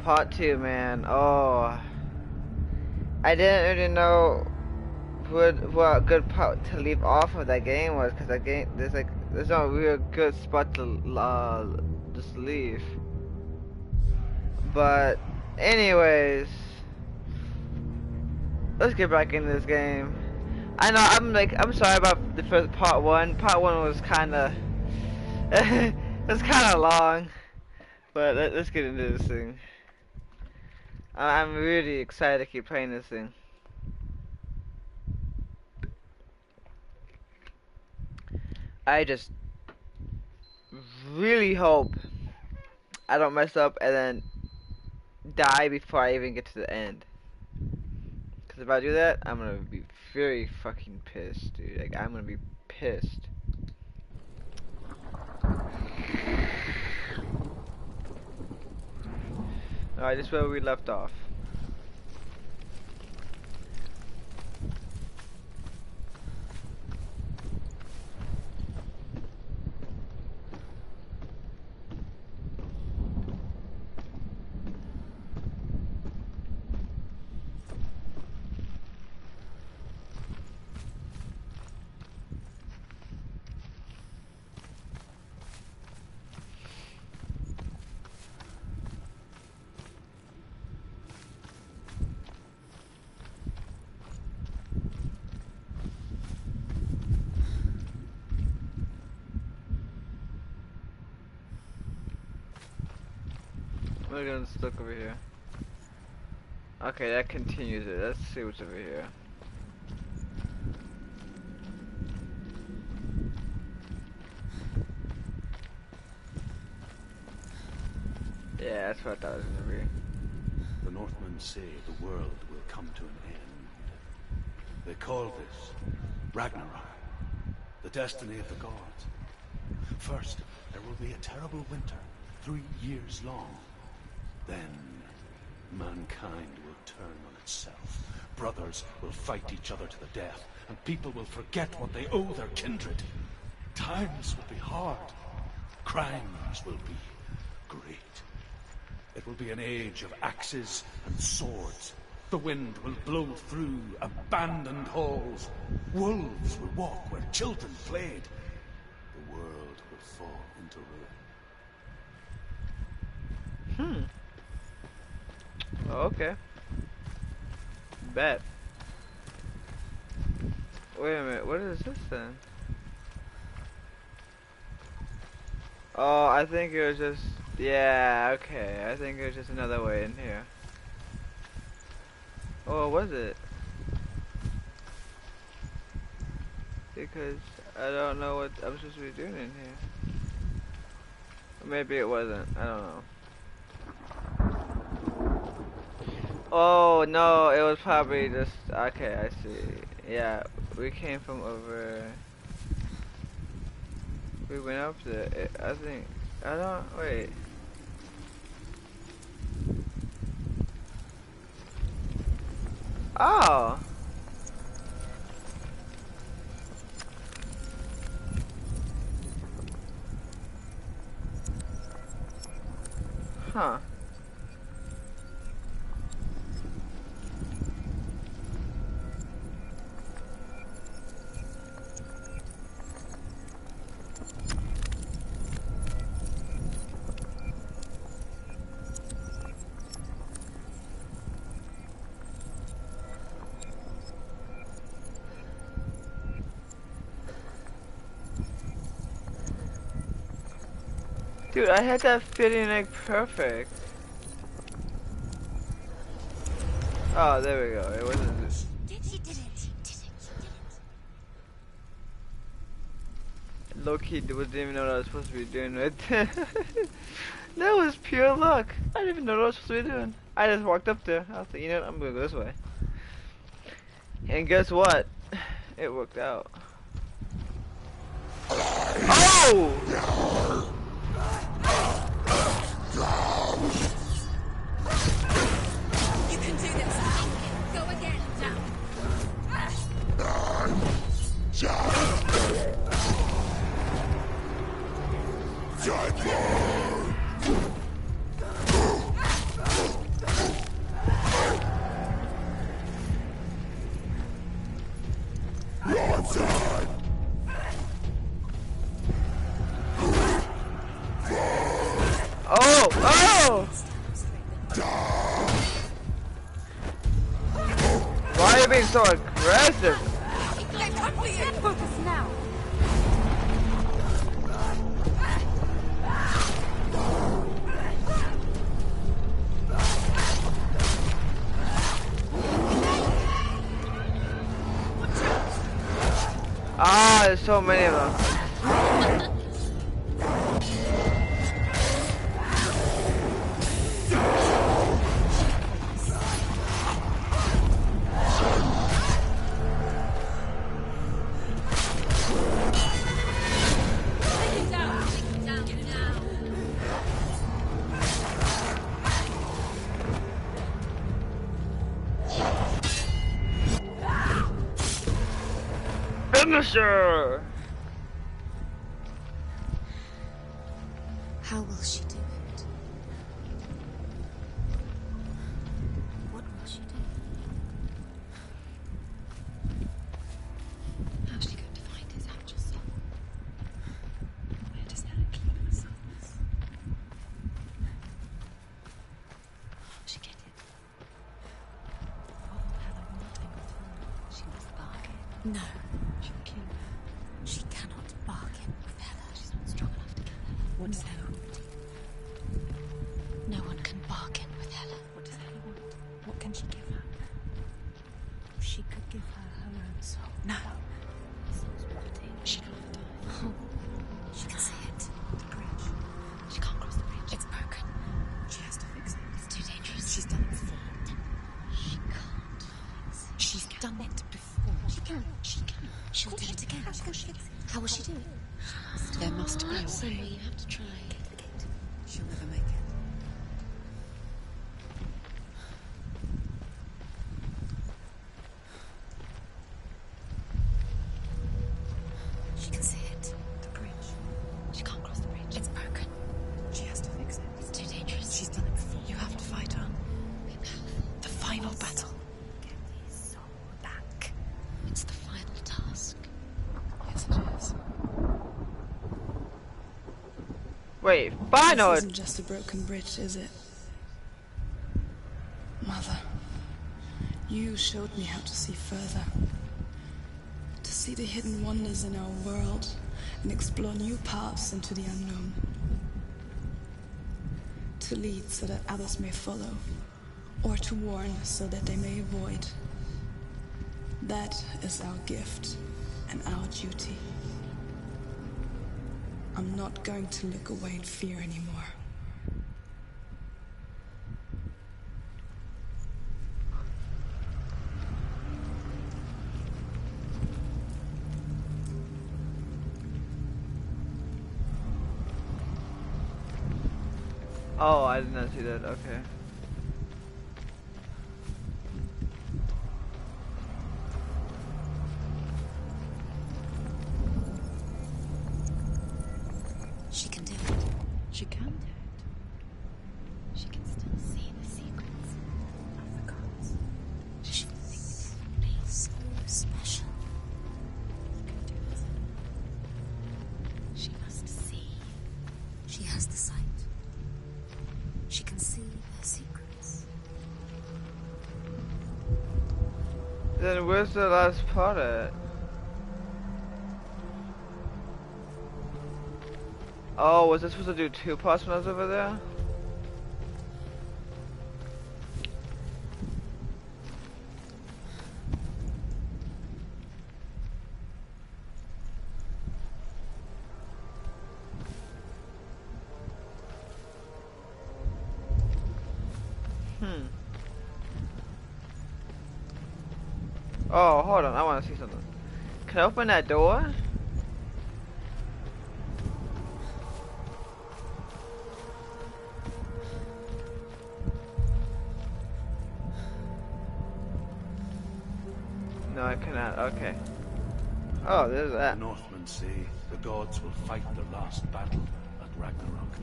Part 2, man. Oh, I didn't really know what good part to leave off of that game was, because that game there's no real good spot to just leave. But anyways, let's get back into this game. I know I'm sorry about the first part one. Part one was kind of it was kind of long, but let's get into this thing. I'm really excited to keep playing this thing. I just really hope I don't mess up and then die before I even get to the end. Cause if I do that, I'm gonna be very fucking pissed, dude. Like, I'm gonna be pissed. Alright, this is where we left off. We're gonna look over here. Okay, that continues it. Let's see what's over here. Yeah, that's what I thought it was gonna be. The Northmen say the world will come to an end. They call this Ragnarok, the destiny of the gods. First, there will be a terrible winter, 3 years long. Then, mankind will turn on itself. Brothers will fight each other to the death, and people will forget what they owe their kindred. Times will be hard. Crimes will be great. It will be an age of axes and swords. The wind will blow through abandoned halls. Wolves will walk where children played. The world will fall into ruin. Oh, okay. Bet. Wait a minute, what is this then? Oh, I think it was just... Yeah, okay. I think it was just another way in here. Oh, was it? Because I don't know what I'm supposed to be doing in here. Or maybe it wasn't. I don't know. Oh no, it was probably just... Okay, I see. Yeah, we came from over... We went up there. I think... I don't... Wait. Oh! Huh. Dude, I had that fitting like perfect. Oh, there we go. It wasn't this. He didn't. Low-key didn't even know what I was supposed to be doing right there. That was pure luck. I didn't even know what I was supposed to be doing. I just walked up there. I was like, you know what? I'm gonna go this way. And guess what? It worked out. Oh! You can do this. Go again. No! Why are you being so aggressive? They've come for you! Focus now! Ah, there's so many of them. Finisher! How will she do it? What will she do? How's she going to find his actual soul? Where does Hella keep her souls? She get it? Oh, Hella will not take it all. She must bargain. No. She'll kill her. She cannot bargain with Hella. She's not strong enough to kill her. What does Hella want? No one can bargain with Hella. What does Hella want? What can she give her? She could give her her own soul. No. The soul's rotting. She can't die. Oh. She can see it. The bridge. She can't cross the bridge. It's broken. She has to fix it. It's too dangerous. She's done it before. She can't fix it. She's done it before. She can. She can. She'll do it again. How will she do it? There must be a way. You have to try. She'll never make it. She can see it. The bridge. She can't cross the bridge. It's broken. She has to fix it. It's too dangerous. She's done it before. You have to fight on. Be powerful. The final battle. Get his soul back. It's the final task. Yes, it is. Wait, final! This isn't just a broken bridge, is it? Mother, you showed me how to see further. To see the hidden wonders in our world and explore new paths into the unknown. To lead so that others may follow, or to warn so that they may avoid. That is our gift and our duty. I'm not going to look away in fear anymore. Oh, I did not see that, okay. She can do it. She can do it. She can still see the secrets of the gods. She thinks it's so special. She can do it. She must see. She has the sight. She can see their secrets. Then where's the last part at? Oh, was I supposed to do 2 parts when I was over there? Oh, hold on, I want to see something. Can I open that door? No, I cannot. Okay. Oh, there's The that. Northmen say the gods will fight their last battle at Ragnarok.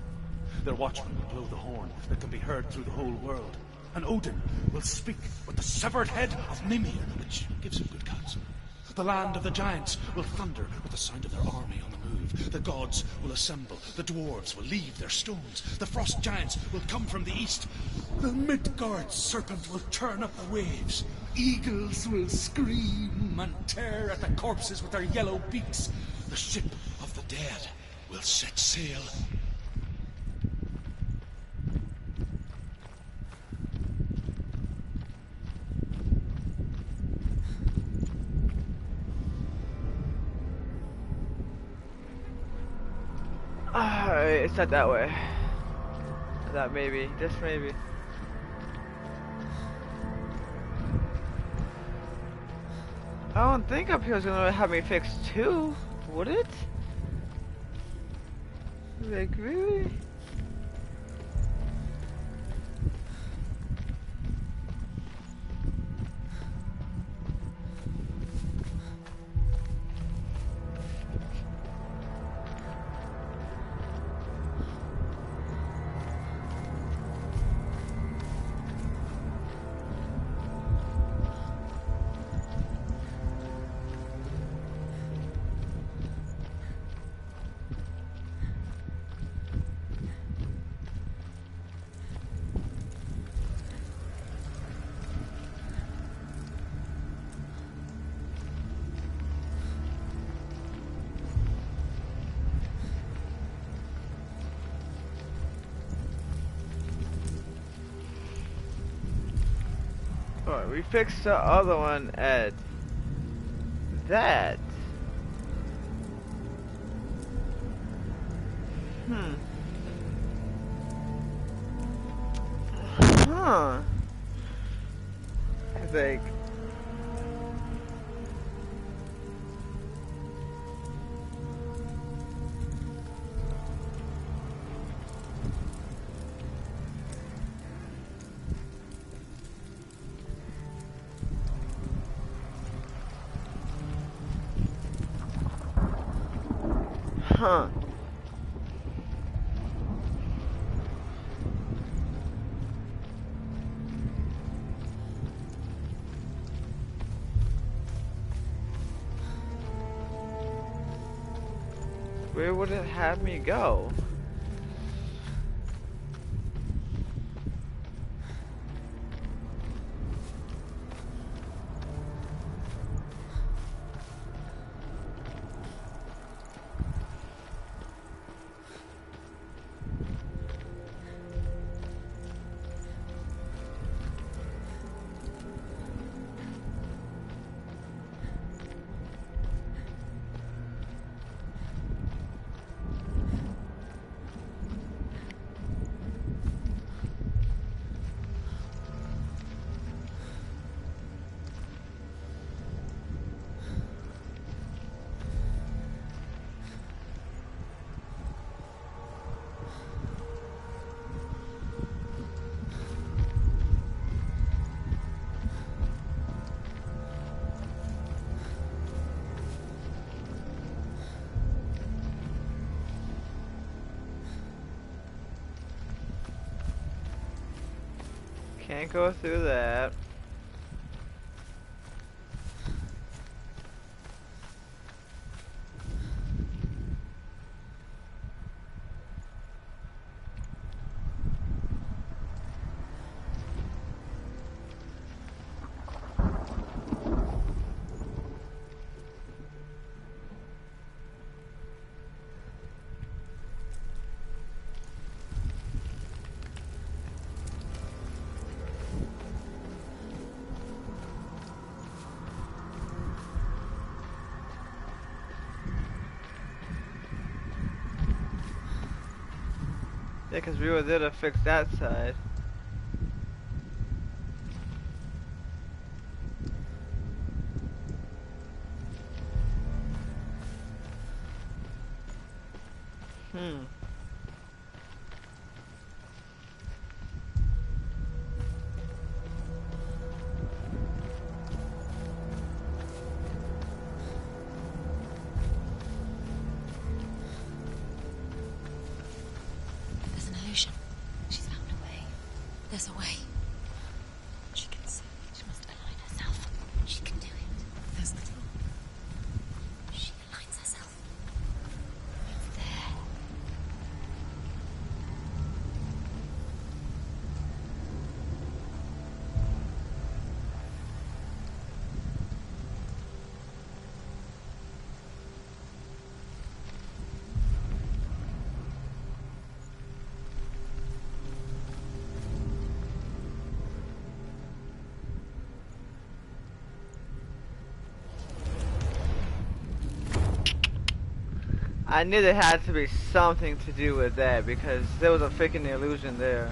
Their watchmen will blow the horn that can be heard through the whole world. And Odin will speak with the severed head of Mimir, which gives him good counsel. The land of the giants will thunder with the sound of their army on the move, the gods will assemble, the dwarves will leave their stones, the frost giants will come from the east, the Midgard serpent will turn up the waves, eagles will scream and tear at the corpses with their yellow beaks, the ship of the dead will set sail. It's not that way. That maybe, just maybe. I don't think up here is gonna have me fix 2, would it? Like, really? Alright, we fixed the other one at that. Huh. I think. Huh. Where would it have me go? Can't go through that. Yeah, because we were there to fix that side. There's an illusion. She's found a way. There's a way. She can see. She must align herself. She can do it. There's the door. She aligns herself. I knew there had to be something to do with that because there was a freaking illusion there.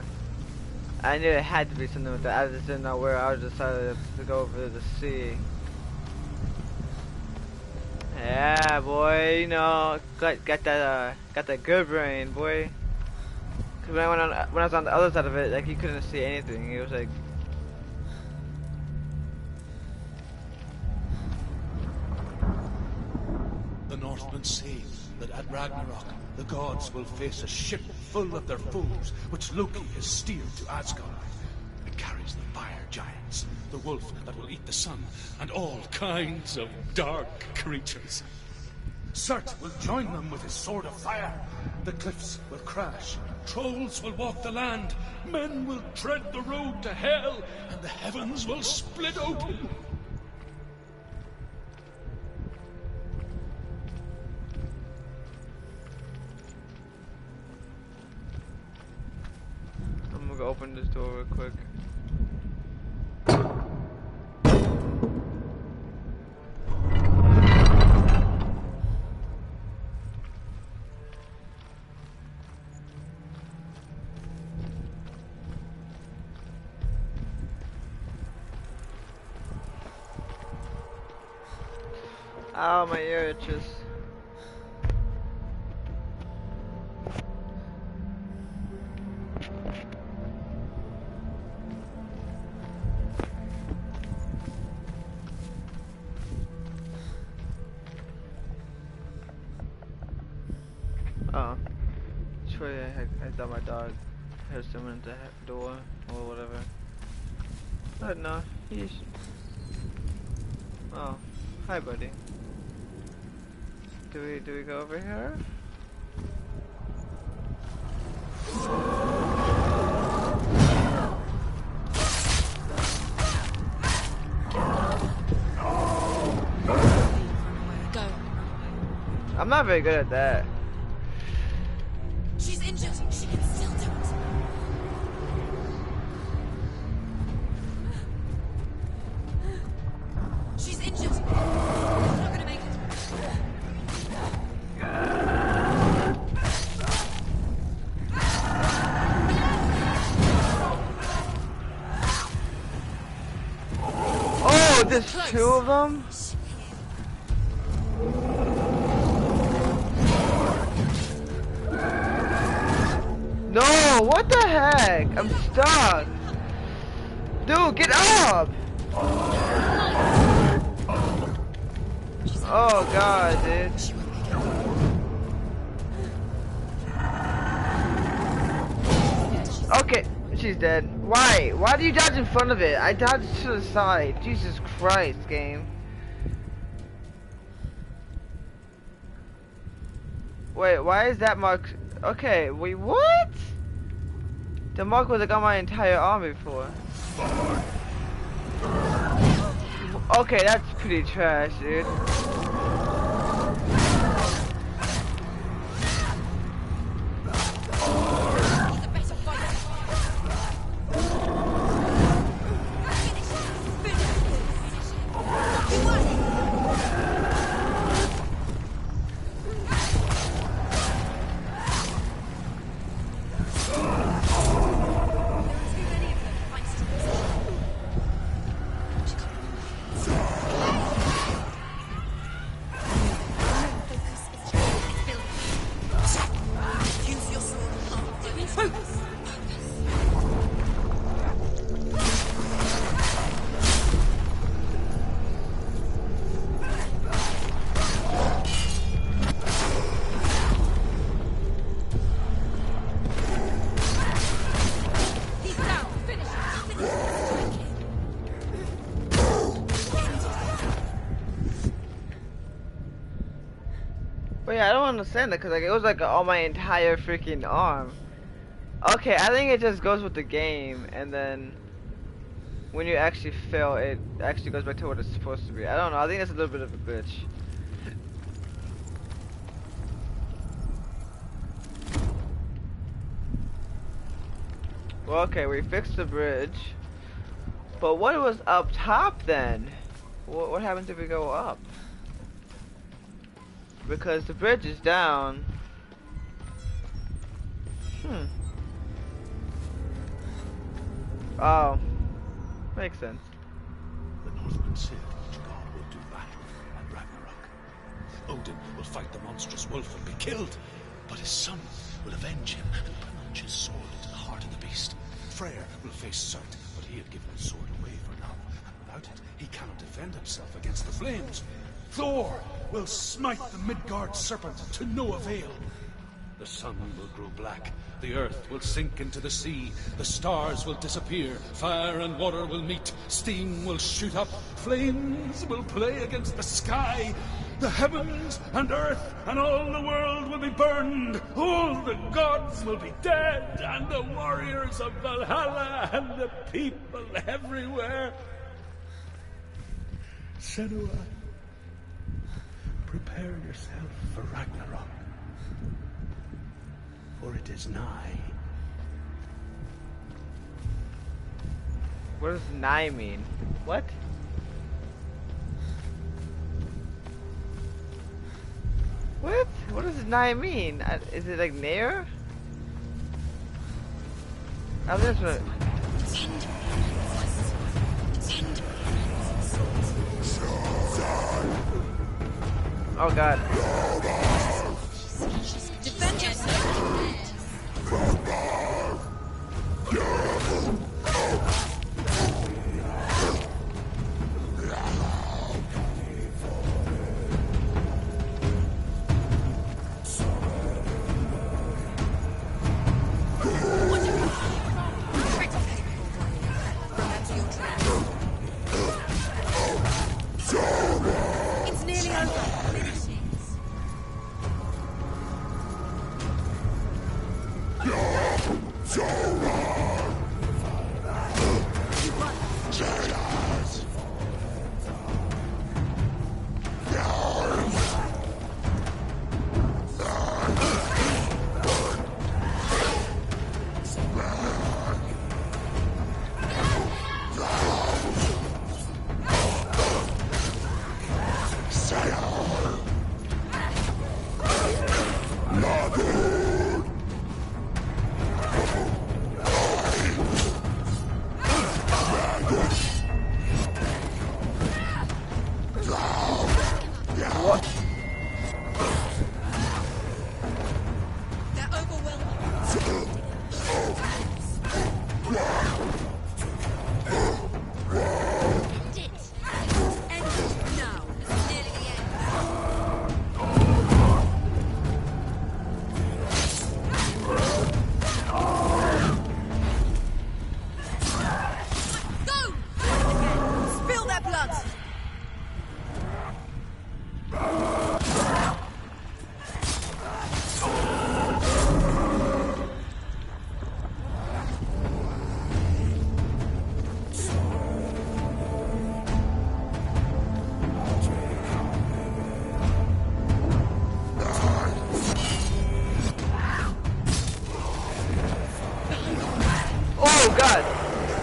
I knew it had to be something with that. I just didn't know where. I decided to go over there to see. Yeah, boy, you know, got that good brain, boy. Cause when I was on the other side of it, like you couldn't see anything. It was like. The Northmen say that at Ragnarok, the gods will face a ship full of their foes, which Loki has steered to Asgard. It carries the fire giants, the wolf that will eat the sun, and all kinds of dark creatures. Surt will join them with his sword of fire. The cliffs will crash, trolls will walk the land, men will tread the road to hell, and the heavens will split open. I'm gonna go open this door real quick. Oh, my ear itches. Oh, Troy, I thought my dog heard someone at the door or whatever. But no, he's. Oh, hi, buddy. Do we go over here? Go. I'm not very good at that. She's injured. She can still do it. She's injured. She's not gonna make it. Oh, there's two of them? No, what the heck? I'm stuck. Dude, get up! Oh god, dude. Okay, she's dead. Why? Why do you dodge in front of it? I dodged to the side. Jesus Christ, game. Wait, why is that mark? Okay, wait, what? The mark was like on my entire arm before. Okay, that's pretty trash, dude. But yeah, I don't understand that because like it was like on my entire freaking arm. Okay, I think it just goes with the game, and then when you actually fail, it actually goes back to what it's supposed to be. I don't know. I think that's a little bit of a glitch. Well, okay, we fixed the bridge, but what was up top then? What happens if we go up? Because the bridge is down. Oh. Makes sense. The Northmen said each god will do battle at Ragnarok. Odin will fight the monstrous wolf and be killed, but his son will avenge him and plunge his sword into the heart of the beast. Freyr will face Surt, but he had given his sword away for now, and without it, he cannot defend himself against the flames. Thor will smite the Midgard serpent to no avail. The sun will grow black, the earth will sink into the sea, the stars will disappear, fire and water will meet, steam will shoot up, flames will play against the sky, the heavens and earth and all the world will be burned, all the gods will be dead, and the warriors of Valhalla and the people everywhere. Senua, prepare yourself for Ragnarok. For it is nigh. What does nigh mean? What? What? What does nigh mean? Is it like near? I'm just gonna... Oh god. Defend yourself! It's nearly over.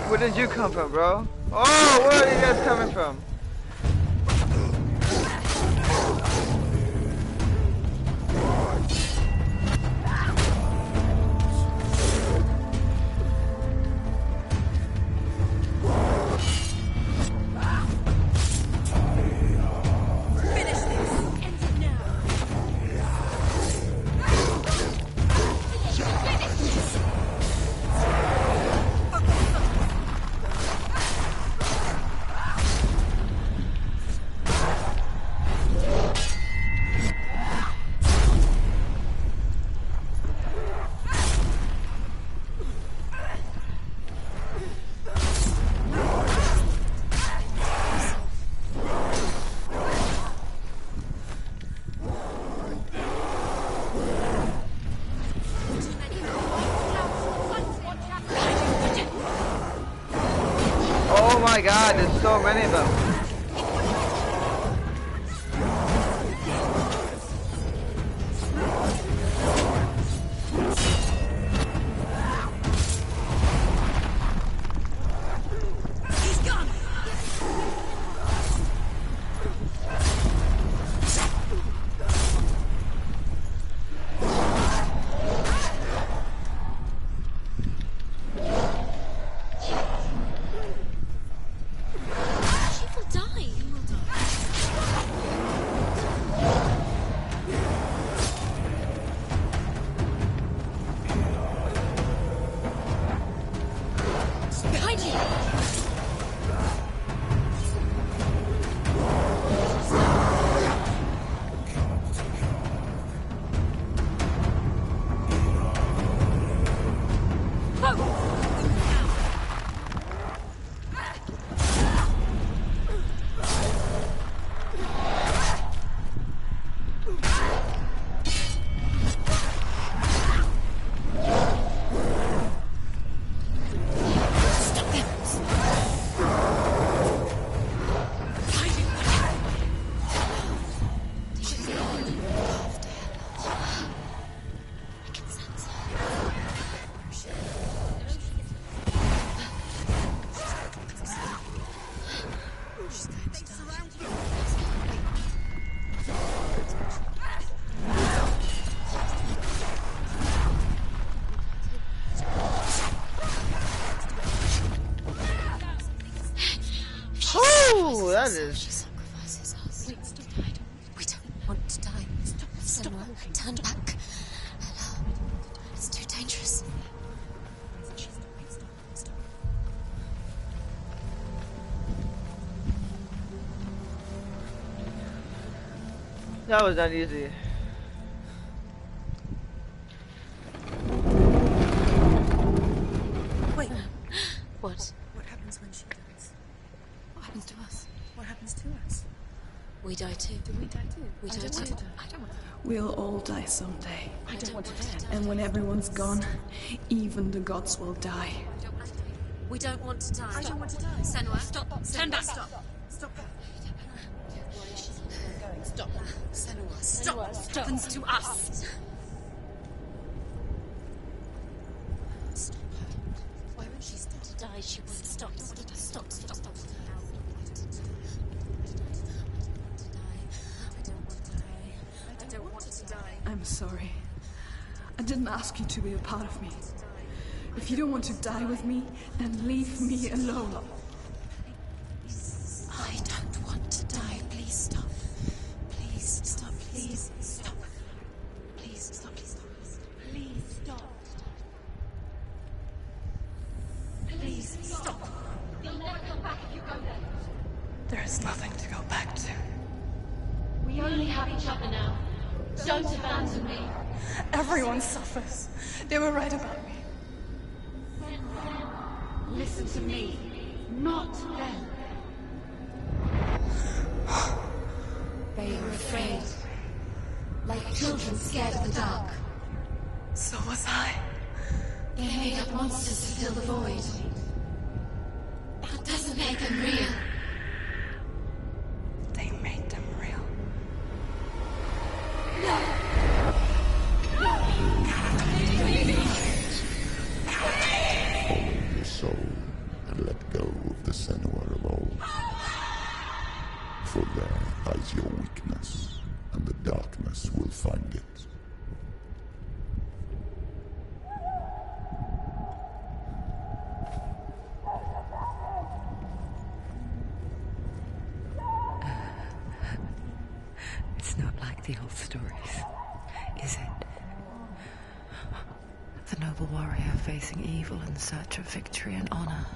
Where did you come from, bro? Oh, where are you guys coming from? Oh my god, there's so many of them. Behind you! Ooh, that is. She sacrifices us. Wait, stop. We don't want to die. Stop. Turn back. Ella, it's too dangerous. That was not easy. Wait. What? What happens when she dies? What happens to us? What happens to us? We die too. Do we die too? We die too. I don't want to die. We'll all die someday. I don't want to die. And when everyone's gone, even the gods will die. We don't want to die. I don't want to die. Senua, stop. Turn back. Stop. Stop. Senua, stop. What happens to us? Stop her. Why won't she stop to die? She won't stop. Stop. I don't want to die. I'm sorry. I didn't ask you to be a part of me. If you don't want to die with me, then leave me alone. I don't want to die. Please stop. Please stop. Please stop. Please stop. Please stop. Please stop. You'll never come back if you go there. There is nothing to go back to. We only have each other now. Don't abandon me. Everyone suffers. They were right about me. Listen to me. Not them. They were afraid. Like children scared of the dark. So was I. They made up monsters to fill the void. That doesn't make them real. They made them real. Follow your soul and let go of the Senua of old. For there lies your weakness, and the darkness will find it. It's not like the old stories, is it? The noble warrior facing evil in search of victory and honor.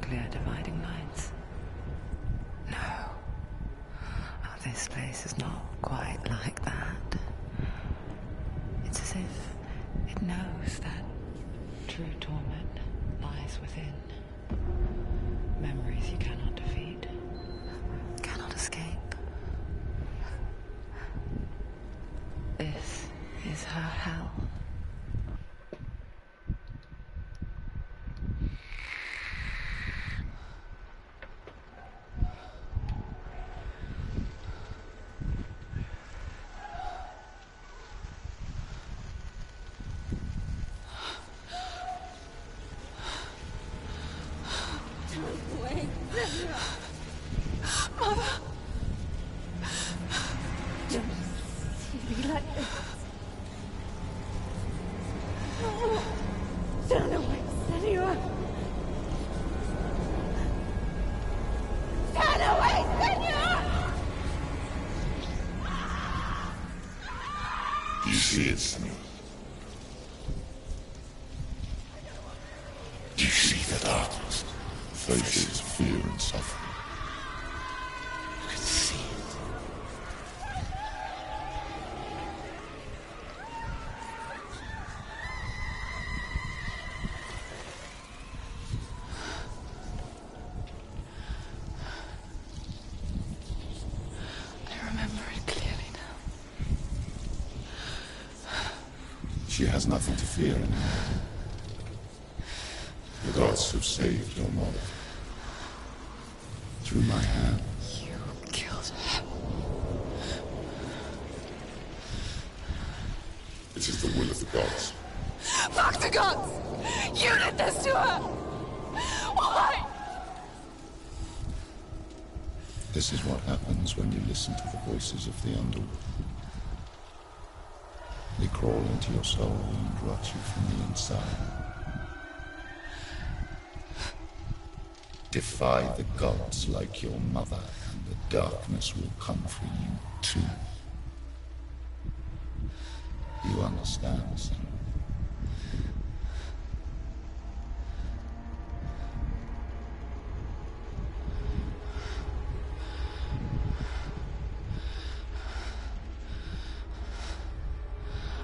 Clear dividing lines. No. Oh, this place is not quite like that. It's as if it knows that true torment lies within. Memories you cannot defeat, cannot escape. This is her hell. You see the darkness, faces fear and suffering. You can see it. I remember it clearly now. She has nothing to fear anymore. The gods have saved your mother. Through my hand. You killed her. It is the will of the gods. Fuck the gods! You did this to her! Why? This is what happens when you listen to the voices of the underworld. They crawl into your soul and rot you from the inside. Defy the gods like your mother, and the darkness will come for you too. You understand, son?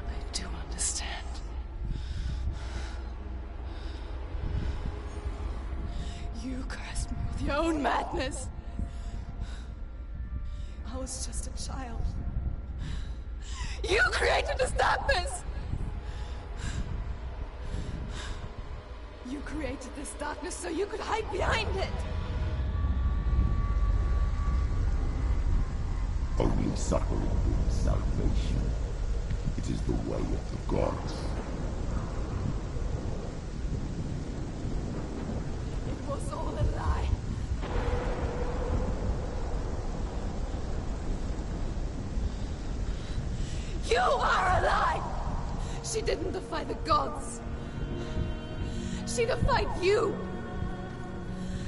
I do understand. You cursed me with your own madness. I was just a child. You created this darkness! You created this darkness so you could hide behind it! Only suffering brings salvation. It is the way of the gods. It was all a lie. You are a lie! She didn't defy the gods. She defied you.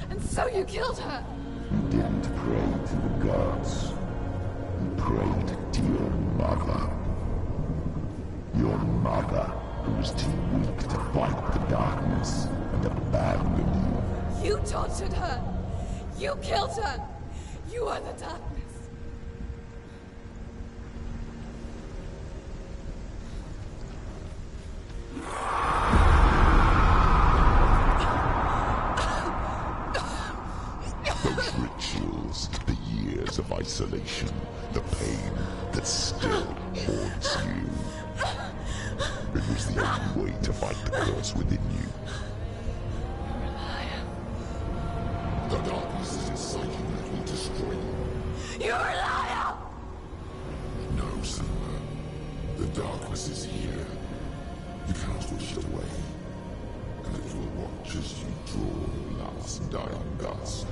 And so you killed her. You didn't pray to the gods. You prayed to your mother. Your mother, who was too weak to fight the darkness and abandoned you. You tortured her. You killed her. You are the darkness. Those rituals, the years of isolation, the pain that still haunts you. It was the only way to fight the curse within you. The darkness is inside you that will destroy you. You're a liar! No, Senua. The darkness is here. You cannot wish it away. And it will watch as you draw your last dying gasp.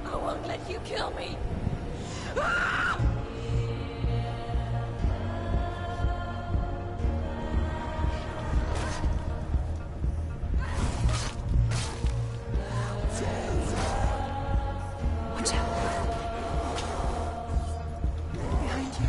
I won't let you kill me. Ah! Watch out. Behind you.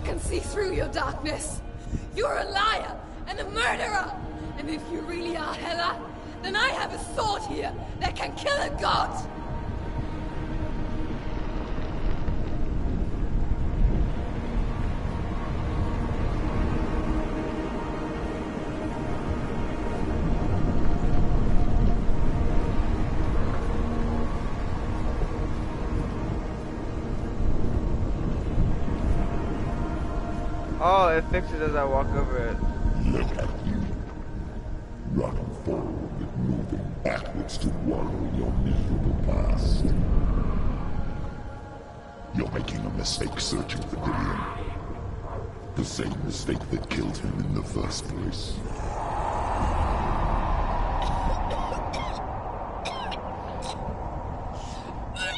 can see through your darkness. You're a liar and a murderer. And if you really are Hela, then I have a sword here that can kill a god. Oh, it fixes as I walk over it. Look at you. Running forward and moving backwards to wallow in your miserable past. You're making a mistake searching for Dillion. The same mistake that killed him in the first place.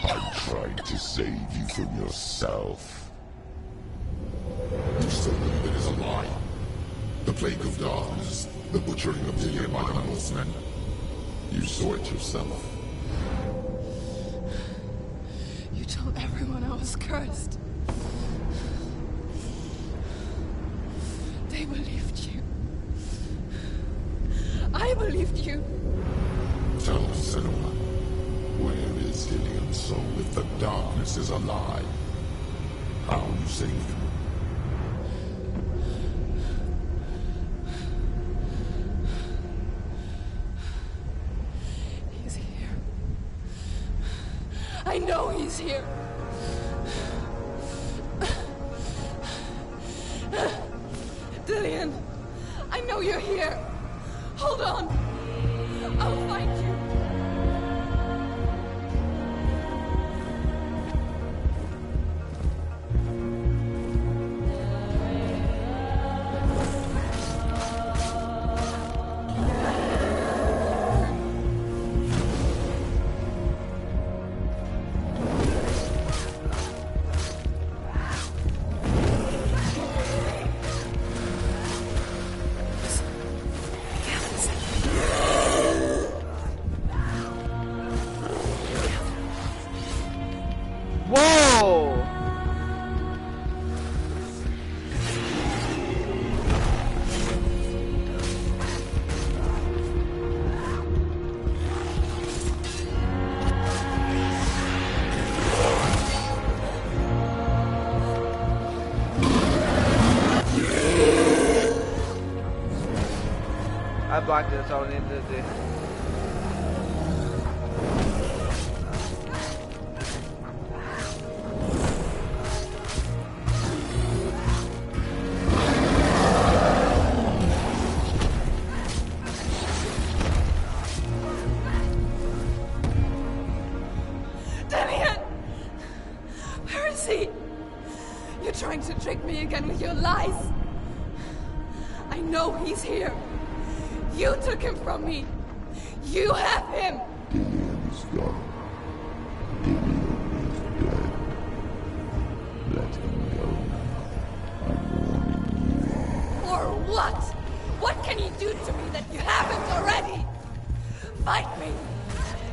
I'm trying to save you from yourself. You said that it is a lie. The plague of darkness, the butchering of Dillion by the Northmen. You saw it yourself. You told everyone I was cursed. They believed you. I believed you. Tell Senua, where is Dillion's soul if the darkness is a lie? How you saved him? He's here. I know he's here. Dillion, I know you're here. Hold on. I'll find you. Whoa! I blocked it, that's all I needed to do. Dillion! Where is he? You're trying to trick me again with your lies. I know he's here. You took him from me. You have him. Dillion is gone. Dillion is dead. Let him go. I'm warning you. Or what? What can you do to me that you haven't already? Fight me.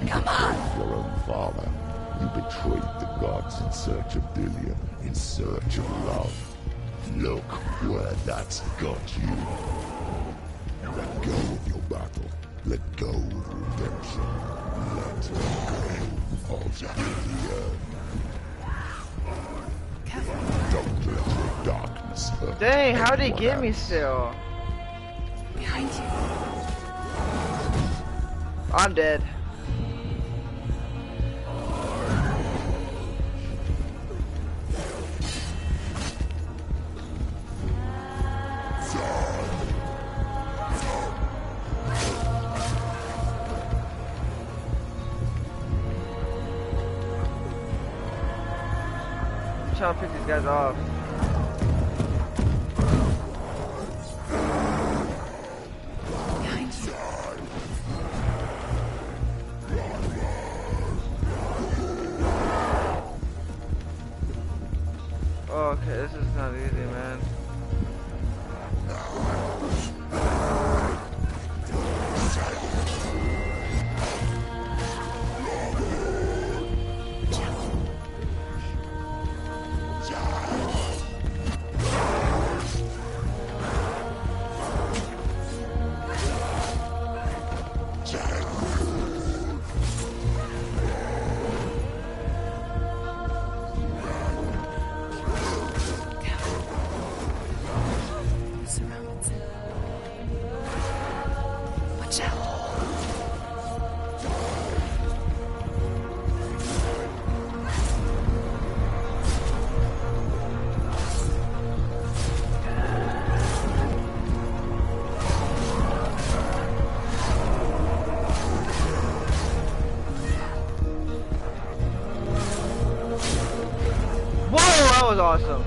Come on. Your own father. You betrayed the gods in search of Dillion, in search of love. Look where that's got you. Let go of your battle. Let go of redemption. Let go of Dillion. Don't let your darkness hurt. Dang, how'd he anyone get me else. still? Behind you. I'm dead. I'm trying to pick these guys off. Behind you. Oh, okay, this is not easy, man. awesome.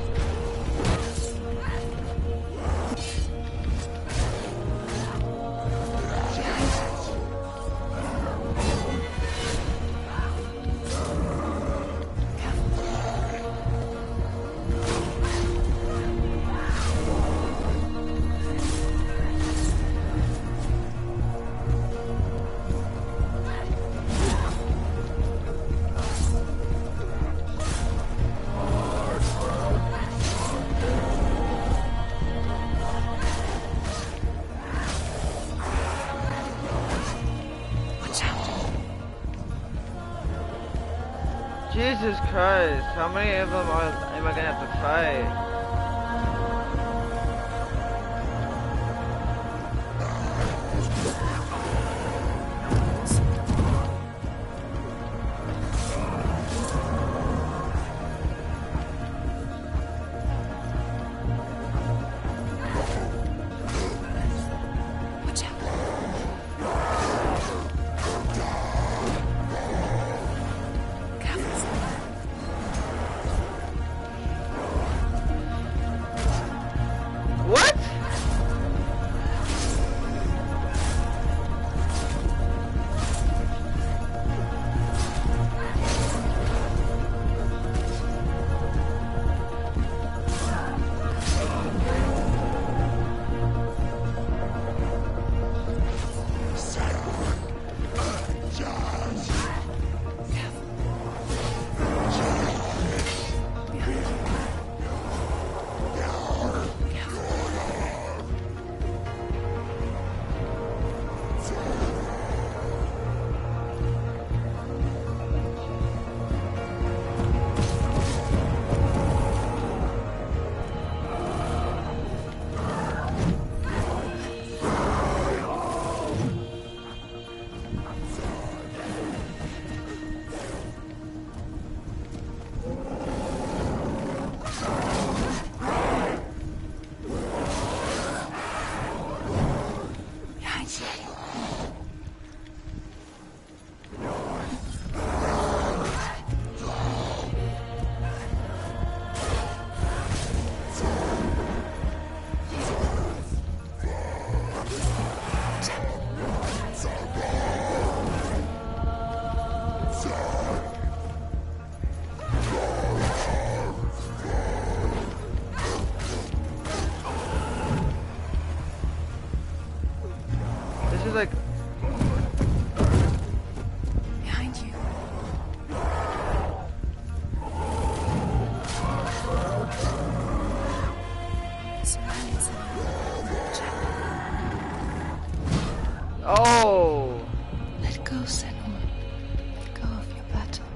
Jesus Christ, how many of them am I gonna have to fight? What? This is like... Behind you. Surrounding Senus. Oh! Let go, Senus. Let go of your battle.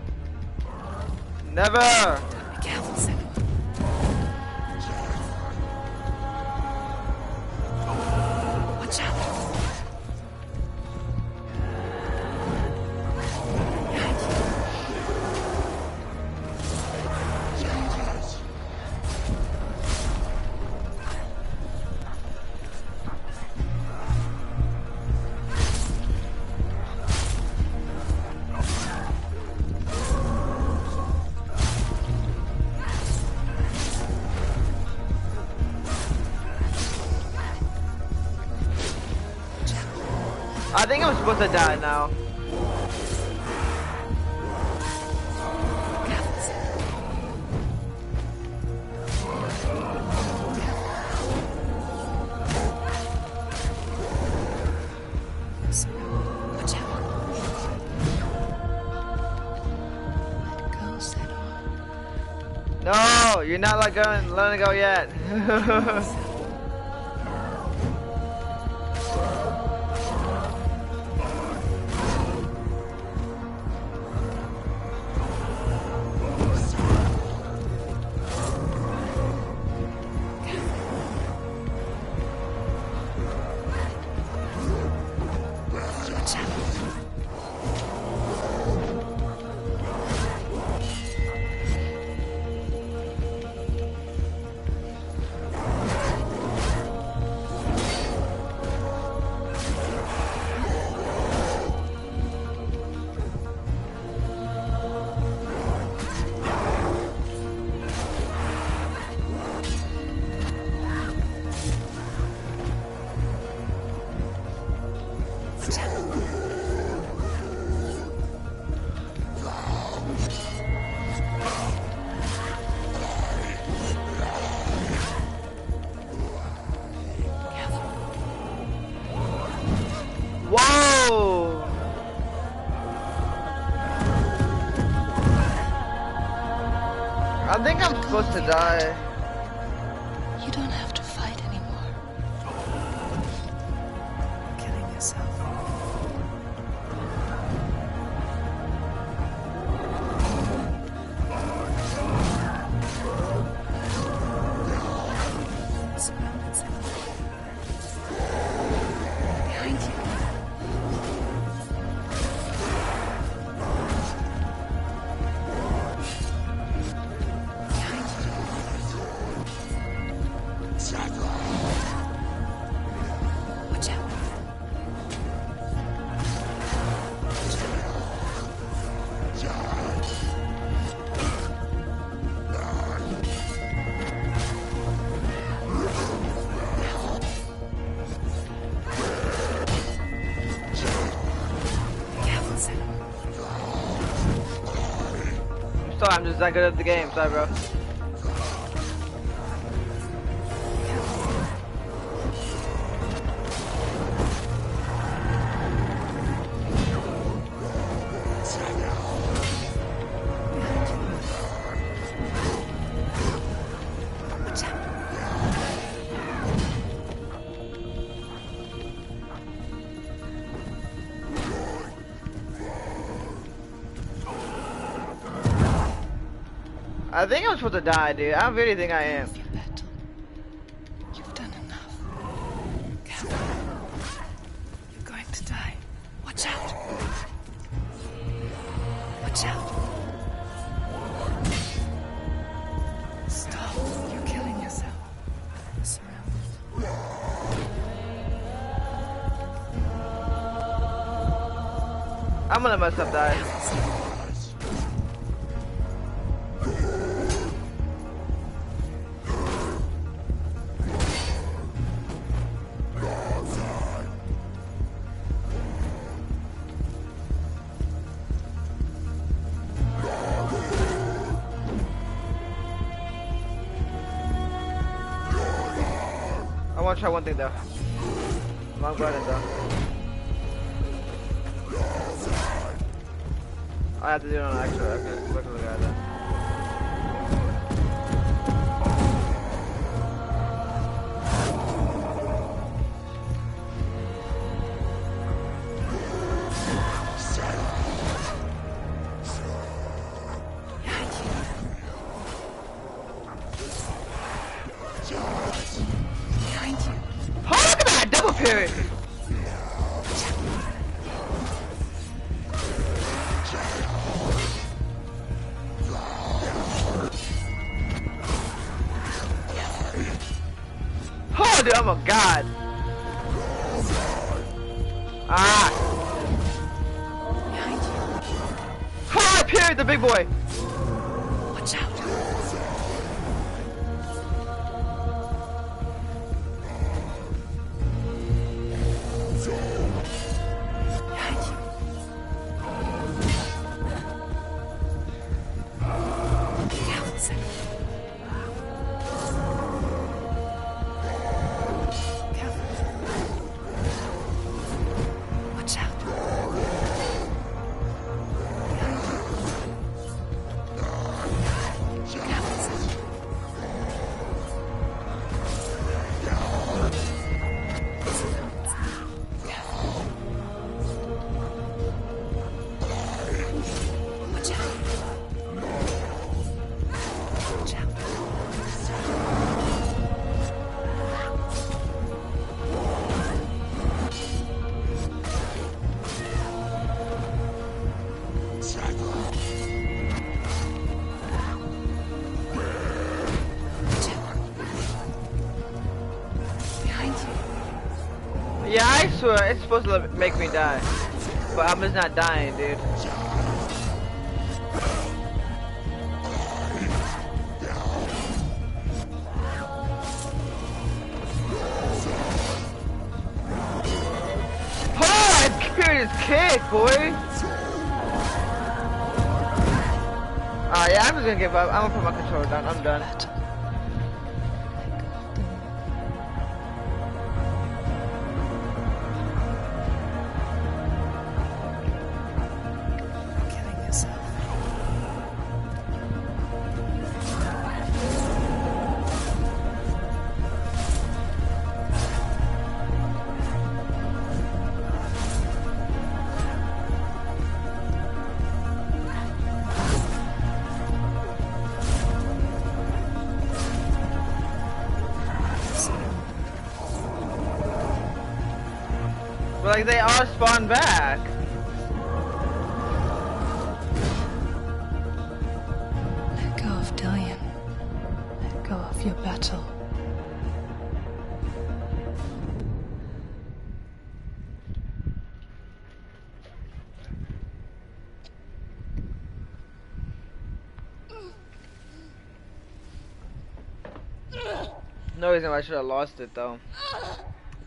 Never! Be careful, Senus. Watch out. I think I'm supposed to die now. Watch out. Let go, Senus. No, you're not letting go yet. supposed to die. You don't have to fight anymore. You're killing yourself. Surrounded Senus. Behind you. Watch out. Careful, Senus. Sorry, I'm just not good at the game. Sorry, bro. Watch out. I think I'm supposed to die, dude. I really think I am. Feel better. You've done enough. Careful. You're going to die. Watch out. Watch out. Stop. You're killing yourself. You're surrounded. I'm gonna let myself die. I want to try one thing though. Long button though. I have to do it on extra. Look at that. Behind you. Oh, look at that double parry! Oh, dude, oh my god! Ah! Behind you. Oh, I parried the big boy! Watch out. Behind you. Careful, Senus. Careful. Watch out. Behind you. Careful, Senus. Watch out. Watch out. Watch out. Behind you. Yeah, I swear, it's supposed to make me die. But I'm just not dying, dude. Oh, I carried his kick, boy! Yeah, I'm just gonna give up. I'm gonna put my controller down. I'm done. Killing yourself. But like they all spawn back. Let go of Dillion. Let go of your battle. No reason why I should have lost it though.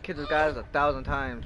Killed this guy 1,000 times.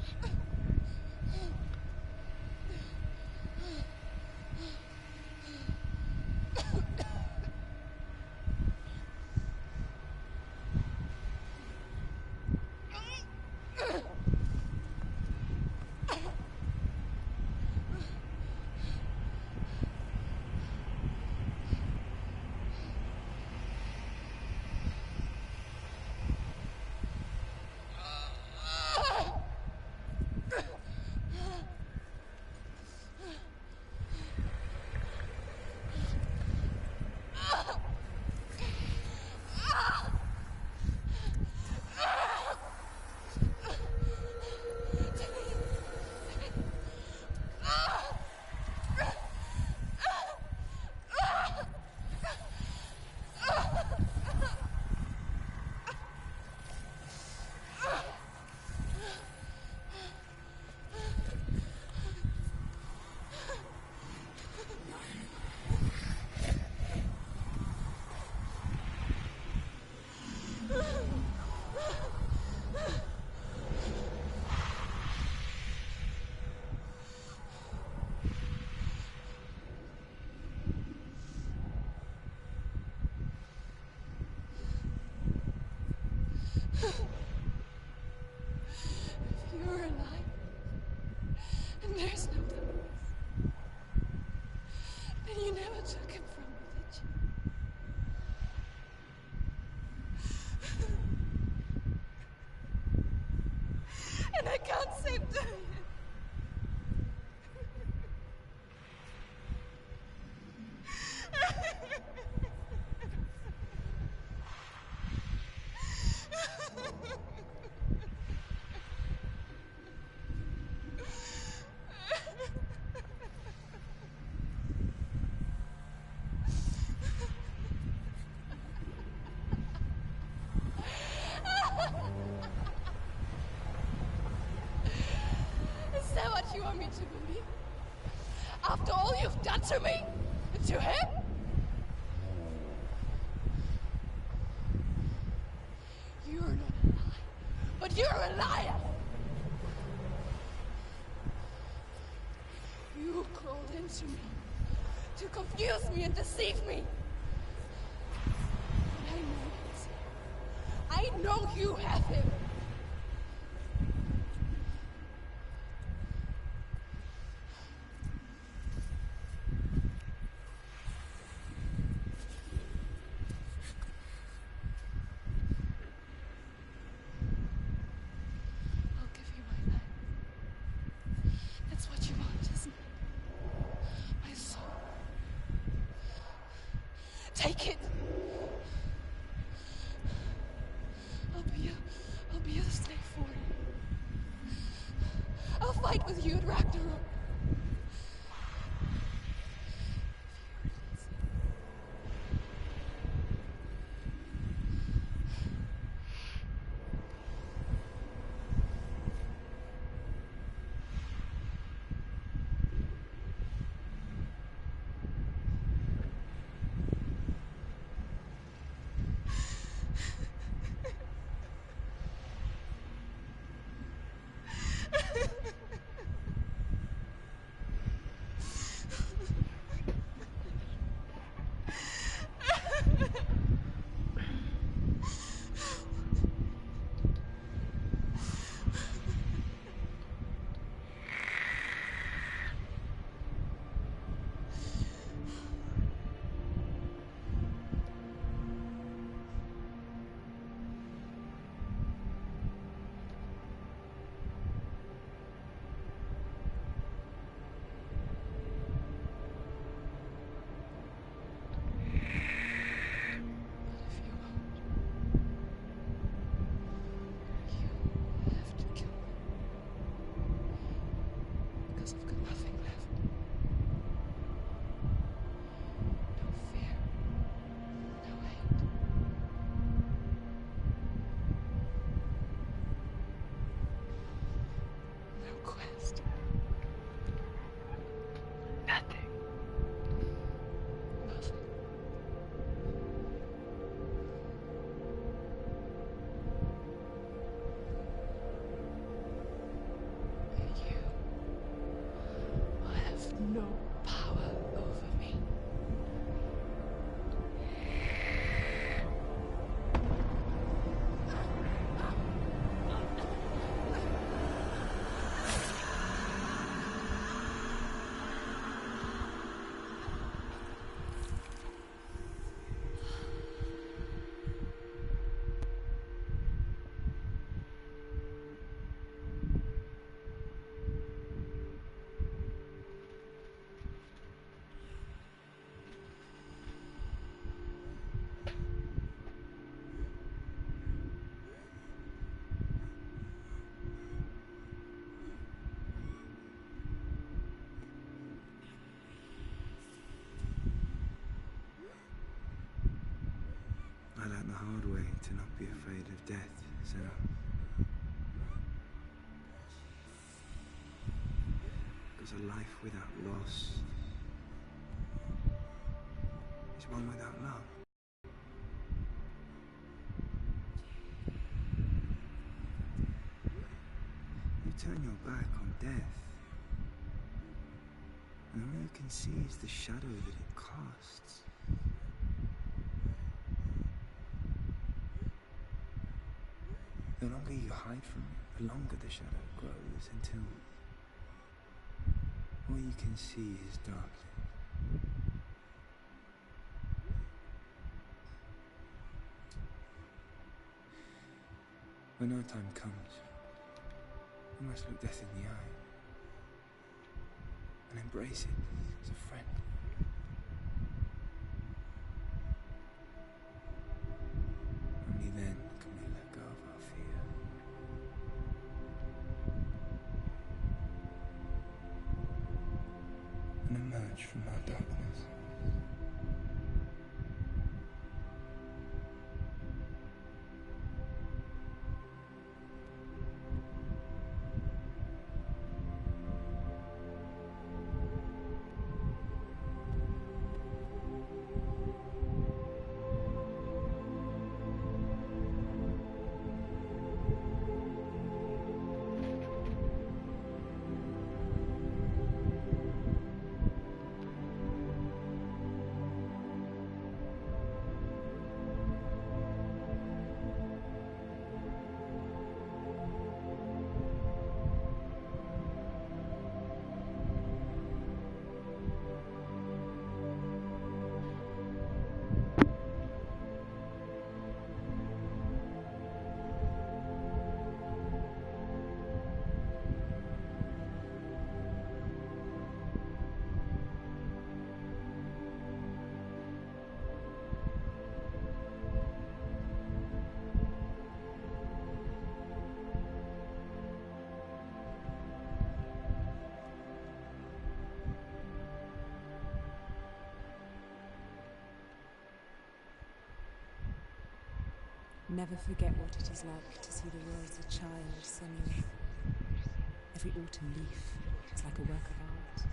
You're alive. And there's no Thomas. And you never took him from me, did you? And I can't save Dillion. Is that what you want me to believe? After all you've done to me? And to him? You're not a liar, but you're a liar! You crawled into me to confuse me and deceive me. But I know it. I know you have him. I'll give you my life. That's what you want, isn't it? My soul. Take it. I'll be your slave for you. I'll fight with you at Ragnarok. quest? Nothing. Nothing. You have no power over me. I learned the hard way to not be afraid of death, Senus. Because a life without loss is one without love. You turn your back on death, and all you can see is the shadow that it casts. The longer you hide from it, the longer the shadow grows until all you can see is darkness. When our time comes, we must look death in the eye and embrace it as a friend. Only then can we let go of our fear. And emerge from our darkness. Never forget what it is like to see the world as a child, Senus. Every autumn leaf is like a work of art.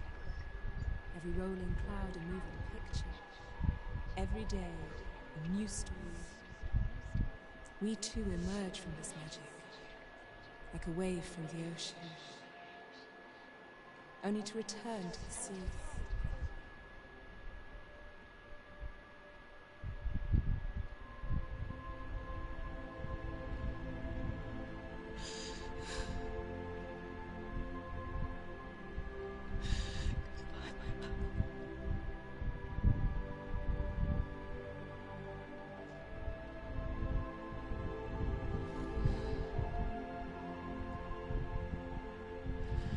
Every rolling cloud a moving picture. Every day a new story. We too emerge from this magic, like a wave from the ocean, only to return to the sea.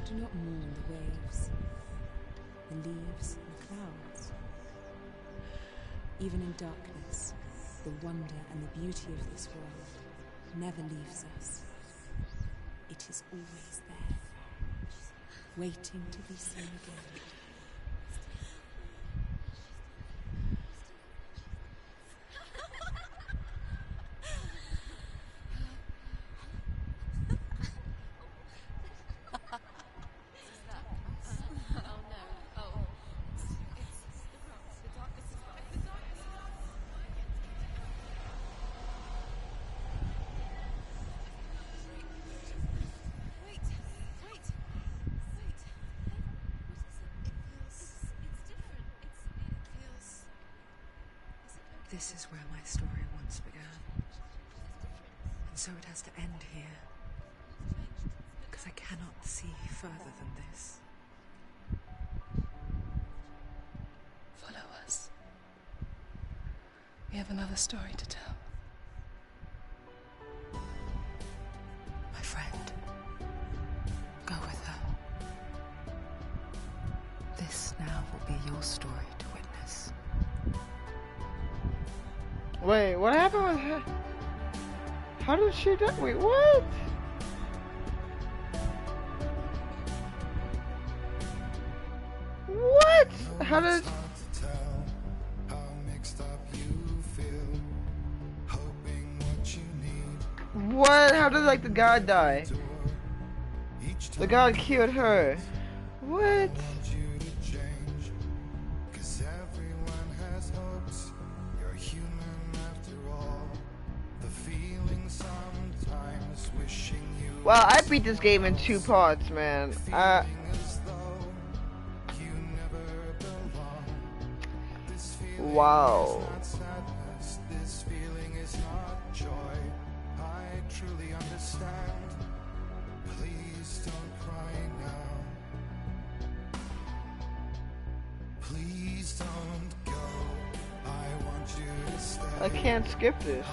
Do not mourn the waves, the leaves, and the clouds. Even in darkness, the wonder and the beauty of this world never leaves us. It is always there, waiting to be seen again. This is where my story once began. And so it has to end here. Because I cannot see further than this. Follow us. We have another story to tell. My friend, go with her. This now will be your story to witness. Wait, what happened with her? How did she die? Wait, what? What? How did... What? How did, like, the god die? The god killed her. What? Well, I beat this game in 2 parts, man. Wow. I can't skip this.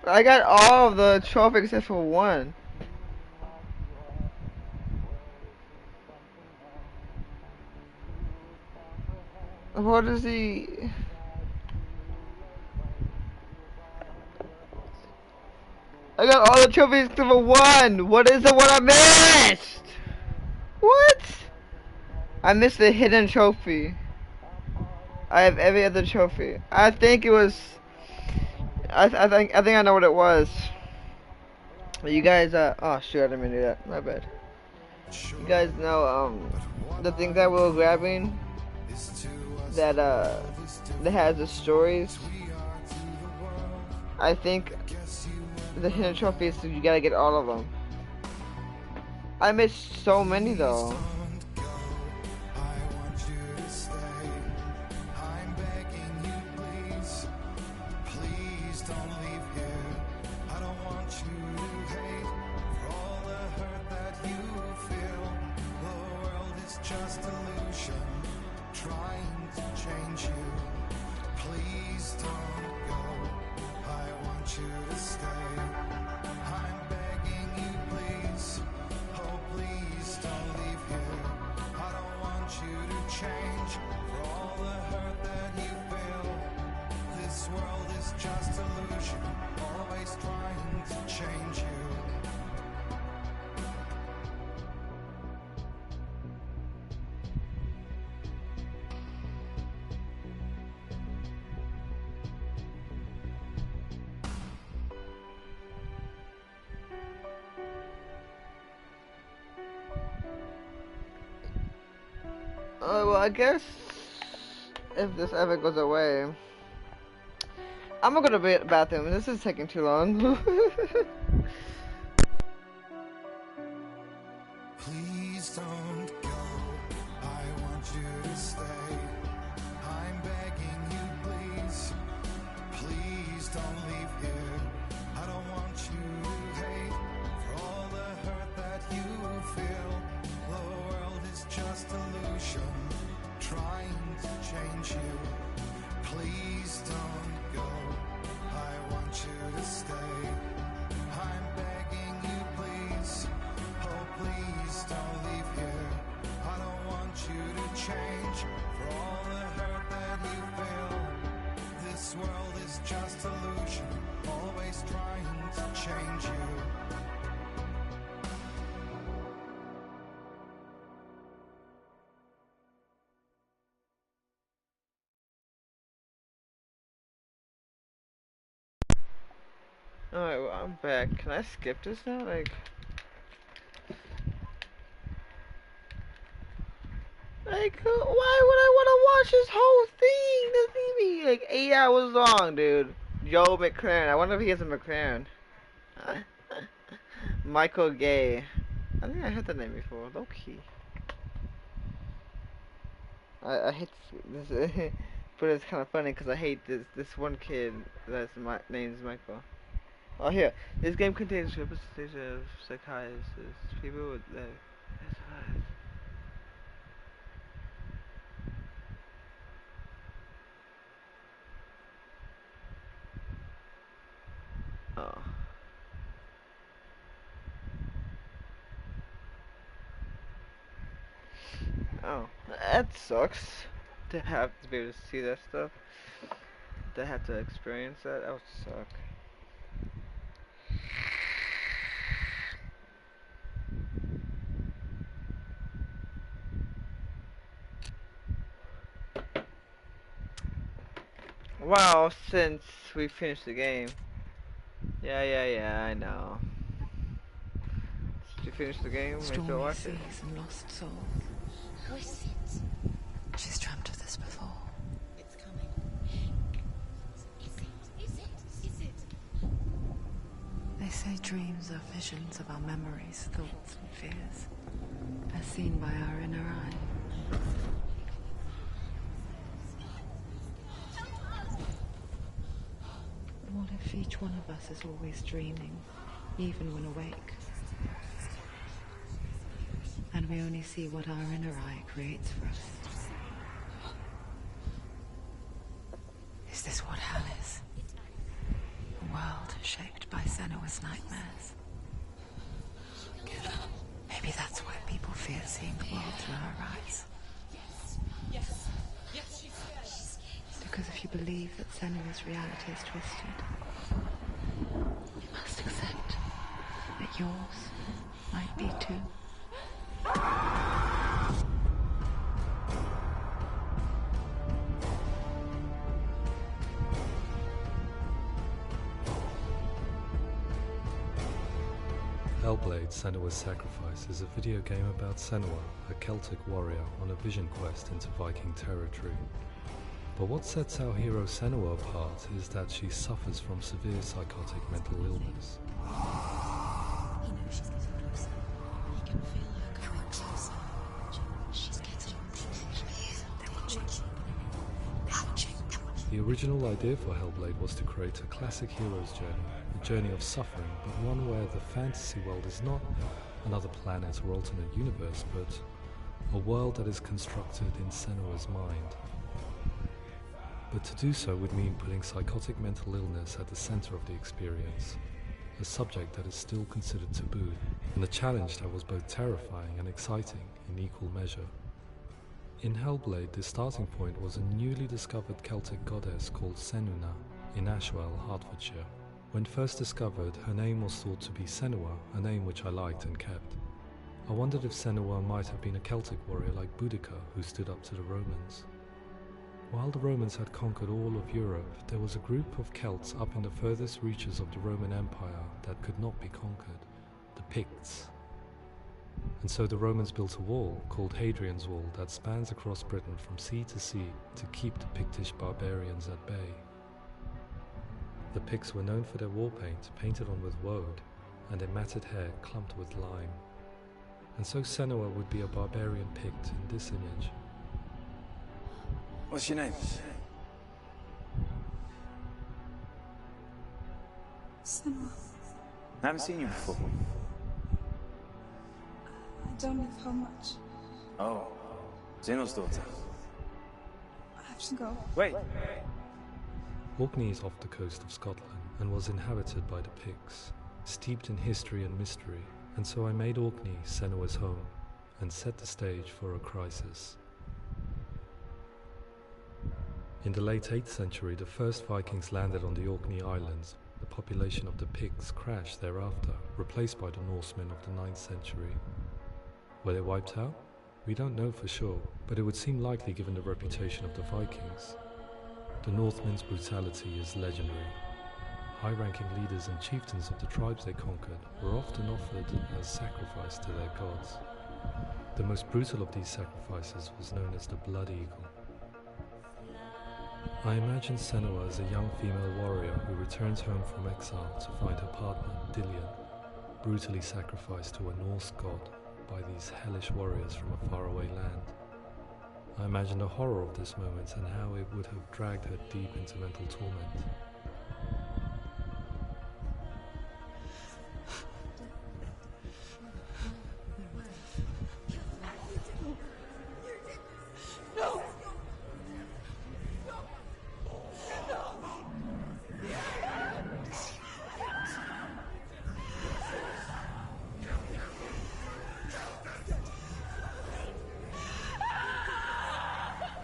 I got all of the trophies except for one. What is he? I got all the trophies except for one. What is the one I missed? What? I missed the hidden trophy. I have every other trophy. I think it was. I think I know what it was. You guys, oh shoot, I didn't mean to do that. My bad. You guys know, the things that we were grabbing that has the stories. I think the hidden trophies, so you gotta get all of them. I missed so many though. Well, I guess if this ever goes away, I'm gonna go to the bathroom. This is taking too long. Please don't go. I want you to stay. I'm begging you, please. Please don't leave here. I don't want you to hate for all the hurt that you feel. The world is just illusion, trying to change you. Please don't go. I want you to stay. I'm begging you, please. Oh, please don't leave here. I don't want you to change for all the hurt that you feel. This world is just illusion, always trying to change you. Alright, well, I'm back. Can I skip this now? Like... Like, why would I want to watch this whole thing? This thing be like 8 hours long, dude. Joe McLaren. I wonder if he has a McLaren. Michael Gay. I think I heard that name before. Low key. I hate this, but it's kind of funny because I hate this one kid that's my name's Michael. Oh here, this game contains representation of psychiatrists, people with oh. Oh, that sucks. To have to be able to see that stuff. To have to experience that, that would suck. Well, since we finished the game. Yeah, I know. Did you finish the game? Maybe Stormy watch it. seas and lost soul. Who is it? She's dreamt of this before. It's coming. Is it? They say dreams are visions of our memories, thoughts and fears, as seen by our inner eye. What if each one of us is always dreaming, even when awake? And we only see what our inner eye creates for us. Is this what hell is? A world shaped by Senus nightmares. Maybe that's why people fear seeing the world through our eyes. Yes, she's scared. Because if you believe that Senus' reality is twisted, you must accept that yours might be too. Hellblade: Senua's Sacrifice is a video game about Senua, a Celtic warrior on a vision quest into Viking territory. But what sets our hero Senua apart is that she suffers from severe psychotic mental illness. He knows she's getting closer. He can feel her coming closer. She's getting closer. They're watching. The original idea for Hellblade was to create a classic hero's journey, a journey of suffering, but one where the fantasy world is not another planet or alternate universe, but a world that is constructed in Senua's mind. But to do so would mean putting psychotic mental illness at the center of the experience, a subject that is still considered taboo, and a challenge that was both terrifying and exciting in equal measure. In Hellblade, the starting point was a newly discovered Celtic goddess called Senuna in Ashwell, Hertfordshire. When first discovered, her name was thought to be Senua, a name which I liked and kept. I wondered if Senua might have been a Celtic warrior like Boudica who stood up to the Romans. While the Romans had conquered all of Europe, there was a group of Celts up in the furthest reaches of the Roman Empire that could not be conquered, the Picts. And so the Romans built a wall, called Hadrian's Wall, that spans across Britain from sea to sea to keep the Pictish barbarians at bay. The Picts were known for their war paint, painted on with woad, and their matted hair clumped with lime. And so Senua would be a barbarian Pict in this image. What's your name? Senua. I haven't seen you before. I don't live home much. Oh, Zeno's daughter. I have to go. Wait. Orkney is off the coast of Scotland and was inhabited by the Picts, steeped in history and mystery, and so I made Orkney Senua's home and set the stage for a crisis. In the late 8th century, the first Vikings landed on the Orkney Islands. The population of the Picts crashed thereafter, replaced by the Norsemen of the 9th century. Were they wiped out? We don't know for sure, but it would seem likely given the reputation of the Vikings. The Northmen's brutality is legendary. High-ranking leaders and chieftains of the tribes they conquered were often offered as sacrifice to their gods. The most brutal of these sacrifices was known as the Blood Eagle. I imagine Senua as a young female warrior who returns home from exile to find her partner, Dillion, brutally sacrificed to a Norse god by these hellish warriors from a faraway land. I imagine the horror of this moment and how it would have dragged her deep into mental torment.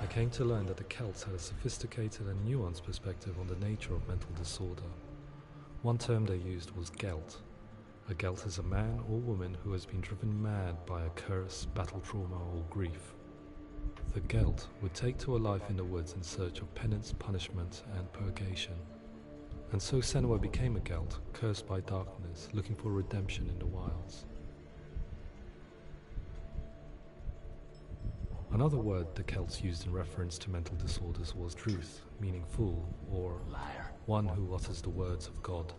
I came to learn that the Celts had a sophisticated and nuanced perspective on the nature of mental disorder. One term they used was Gelt. A Gelt is a man or woman who has been driven mad by a curse, battle trauma, or grief. The Gelt would take to a life in the woods in search of penance, punishment, and purgation. And so Senua became a Gelt, cursed by darkness, looking for redemption in the wilds. Another word the Celts used in reference to mental disorders was Druth, meaning fool, or liar, one who utters the words of God.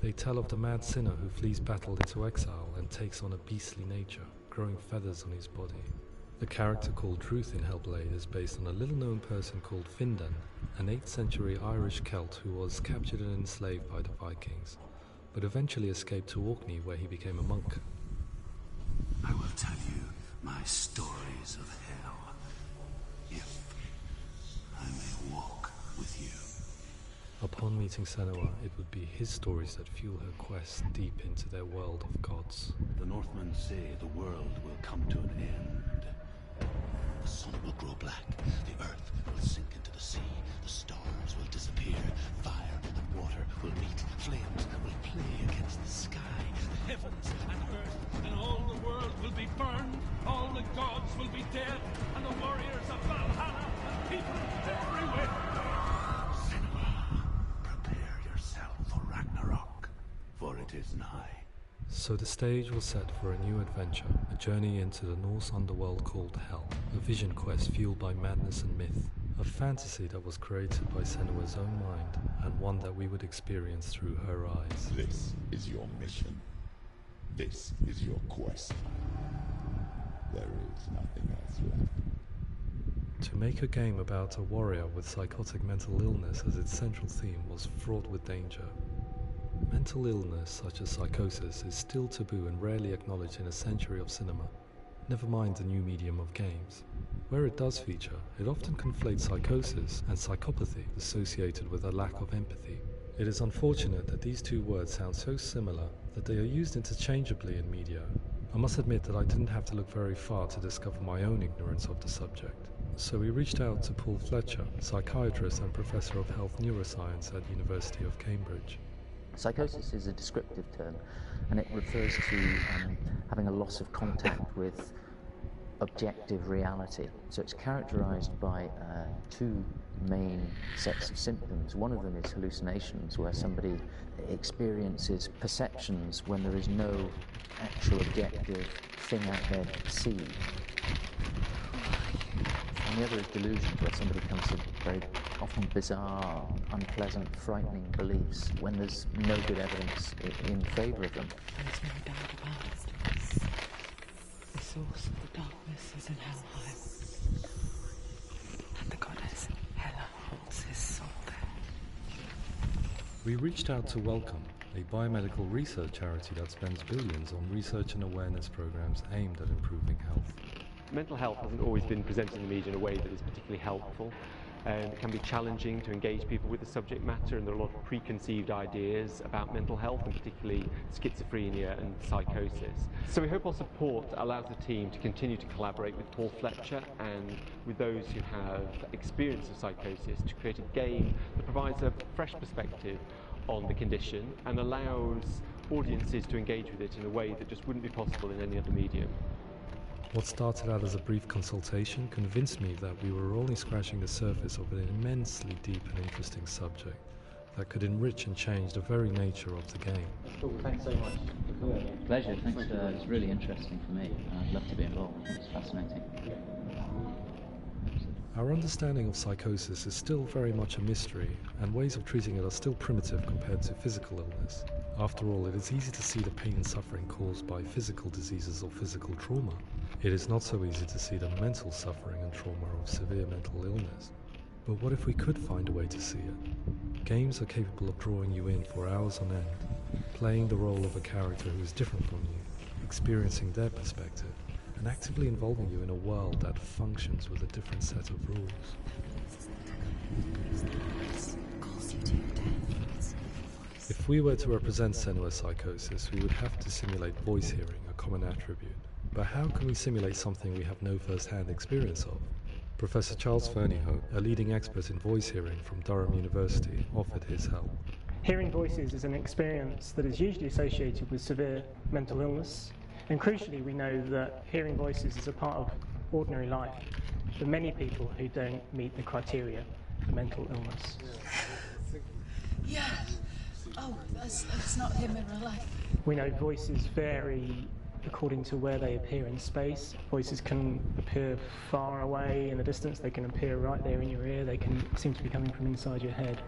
They tell of the mad sinner who flees battle into exile and takes on a beastly nature, growing feathers on his body. The character called Druth in Hellblade is based on a little-known person called Findan, an 8th century Irish Celt who was captured and enslaved by the Vikings, but eventually escaped to Orkney where he became a monk. I will tell you my stories of hell, if I may walk with you. Upon meeting Senua, it would be his stories that fuel her quest deep into their world of gods. The Northmen say the world will come to an end. The sun will grow black, the earth will sink into the sea, the stars will disappear, fire and water will meet, flames will play against the sky, the heavens and earth and all the world will be burned, all the gods will be dead, and the warriors of Valhalla and people everywhere. Senua, prepare yourself for Ragnarok, for it is nigh. So the stage was set for a new adventure, a journey into the Norse underworld called Hell, a vision quest fueled by madness and myth, a fantasy that was created by Senua's own mind, and one that we would experience through her eyes. This is your mission. This is your quest. There is nothing else left. To make a game about a warrior with psychotic mental illness as its central theme was fraught with danger. Mental illness, such as psychosis, is still taboo and rarely acknowledged in a century of cinema, never mind the new medium of games. Where it does feature, it often conflates psychosis and psychopathy associated with a lack of empathy. It is unfortunate that these two words sound so similar that they are used interchangeably in media. I must admit that I didn't have to look very far to discover my own ignorance of the subject. So we reached out to Paul Fletcher, psychiatrist and professor of health neuroscience at University of Cambridge. Psychosis is a descriptive term, and it refers to having a loss of contact with objective reality. So it's characterized by two main sets of symptoms. One of them is hallucinations, where somebody experiences perceptions when there is no actual objective thing out there to see. And the other is delusions, where somebody comes to very often bizarre, unpleasant, frightening beliefs when there's no good evidence in favour of them. There's no doubt about it. The source of the darkness is in Helheim. And the goddess Hela holds his soul there. We reached out to Welcome, a biomedical research charity that spends billions on research and awareness programs aimed at improving health. Mental health hasn't always been presented in the media in a way that is particularly helpful. It can be challenging to engage people with the subject matter, and there are a lot of preconceived ideas about mental health, and particularly schizophrenia and psychosis. So we hope our support allows the team to continue to collaborate with Paul Fletcher and with those who have experience of psychosis to create a game that provides a fresh perspective on the condition and allows audiences to engage with it in a way that just wouldn't be possible in any other medium. What started out as a brief consultation convinced me that we were only scratching the surface of an immensely deep and interesting subject that could enrich and change the very nature of the game. Cool, thanks so much. Pleasure. Thanks. It's really interesting for me, and I'd love to be involved. It's fascinating. Our understanding of psychosis is still very much a mystery, and ways of treating it are still primitive compared to physical illness. After all, it is easy to see the pain and suffering caused by physical diseases or physical trauma. It is not so easy to see the mental suffering and trauma of severe mental illness. But what if we could find a way to see it? Games are capable of drawing you in for hours on end, playing the role of a character who is different from you, experiencing their perspective, and actively involving you in a world that functions with a different set of rules. If we were to represent Senus psychosis, we would have to simulate voice hearing, a common attribute. But how can we simulate something we have no first-hand experience of? Professor Charles Fernyhough, a leading expert in voice hearing from Durham University, offered his help. Hearing voices is an experience that is usually associated with severe mental illness. And crucially, we know that hearing voices is a part of ordinary life for many people who don't meet the criteria for mental illness. Yeah. Oh, that's not him in real life. We know voices vary according to where they appear in space. Voices can appear far away in the distance, they can appear right there in your ear, they can seem to be coming from inside your head.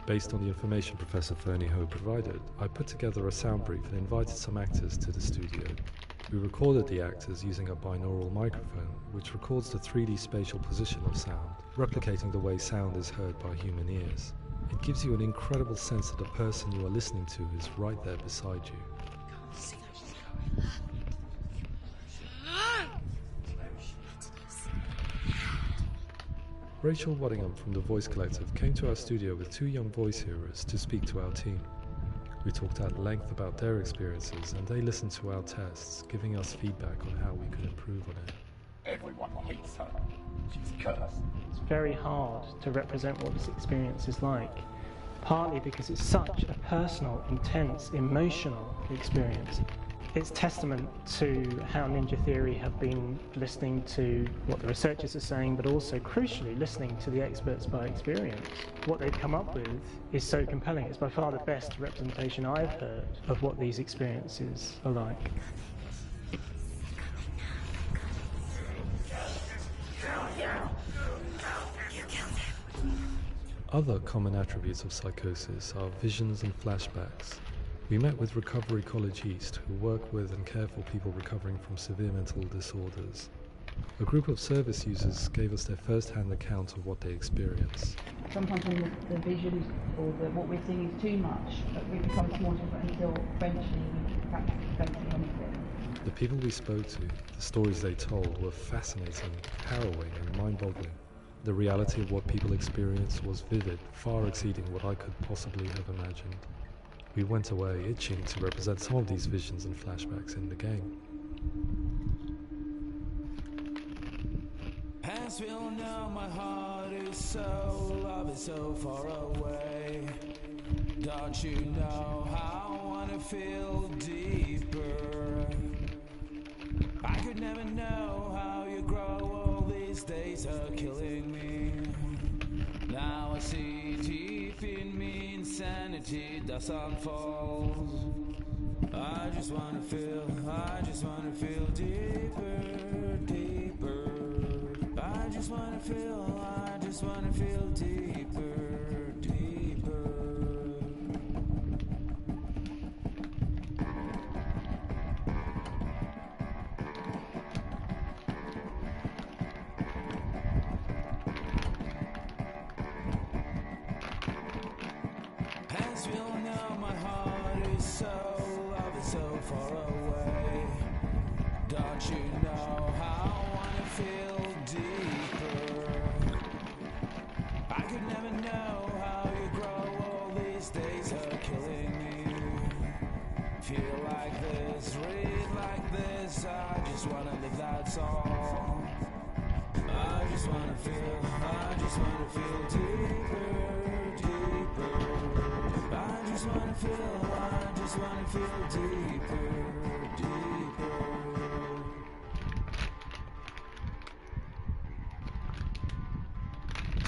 Based on the information Professor Fernyhough provided, I put together a sound brief and invited some actors to the studio. We recorded the actors using a binaural microphone, which records the 3D spatial position of sound, replicating the way sound is heard by human ears. It gives you an incredible sense that the person you are listening to is right there beside you. Rachel Waddingham from the Voice Collective came to our studio with 2 young voice hearers to speak to our team. We talked at length about their experiences and they listened to our tests, giving us feedback on how we could improve on it. Everyone hates her. She's cursed. It's very hard to represent what this experience is like, partly because it's such a personal, intense, emotional experience. It's testament to how Ninja Theory have been listening to what the researchers are saying, but also, crucially, listening to the experts by experience. What they've come up with is so compelling. It's by far the best representation I've heard of what these experiences are like. Other common attributes of psychosis are visions and flashbacks. We met with Recovery College East, who work with and care for people recovering from severe mental disorders. A group of service users gave us their first-hand account of what they experience. Sometimes when the visions or what we're seeing is too much, we become more different until eventually we practice don't see anything. The people we spoke to, the stories they told, were fascinating, harrowing and mind-boggling. The reality of what people experienced was vivid, far exceeding what I could possibly have imagined. We went away itching to represent some of these visions and flashbacks in the game. As we all know, my heart is so, love is so far away. Don't you know how I wanna feel deeper? I could never know how you grow, all these days are killing me. Now I see deep in me, insanity does unfold. I just wanna feel deeper, deeper. I just wanna feel deeper, deeper. As we all know, my heart is so, love is so far away. Don't you know how I wanna feel deeper? I could never know how you grow, all these days are killing me. Feel like this, read like this, I just wanna live, that's all. I just wanna feel deeper, deeper. I just wanna feel deeper, deeper.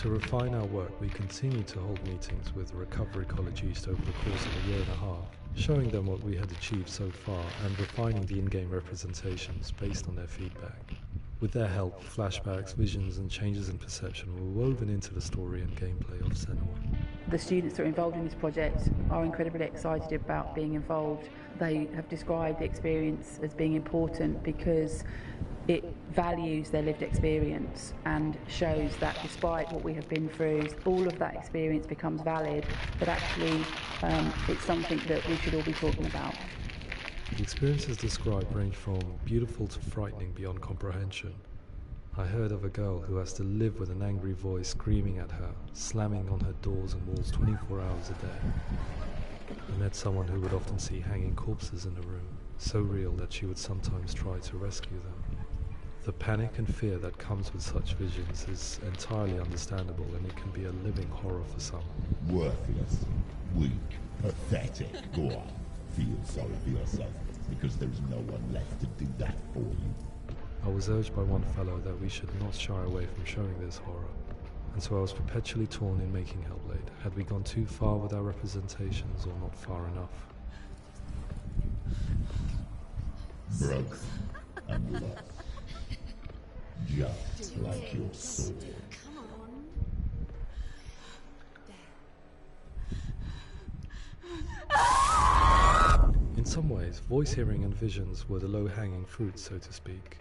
To refine our work, we continue to hold meetings with the Recovery College East over the course of a year and a half, showing them what we had achieved so far and refining the in-game representations based on their feedback. With their help, flashbacks, visions and changes in perception were woven into the story and gameplay of Senua. The students that are involved in this project are incredibly excited about being involved. They have described the experience as being important because it values their lived experience and shows that despite what we have been through, all of that experience becomes valid, but actually it's something that we should all be talking about. The experiences described range from beautiful to frightening beyond comprehension. I heard of a girl who has to live with an angry voice screaming at her, slamming on her doors and walls 24 hours a day. I met someone who would often see hanging corpses in a room, so real that she would sometimes try to rescue them. The panic and fear that comes with such visions is entirely understandable, and it can be a living horror for some. Worthless, weak, pathetic. Go on, feel sorry for yourself, because there's no one left to do that for you. I was urged by one fellow that we should not shy away from showing this horror, and so I was perpetually torn in making Hellblade. Had we gone too far with our representations or not far enough? Growth and loss. Just like your soul. In some ways, voice hearing and visions were the low-hanging fruit, so to speak.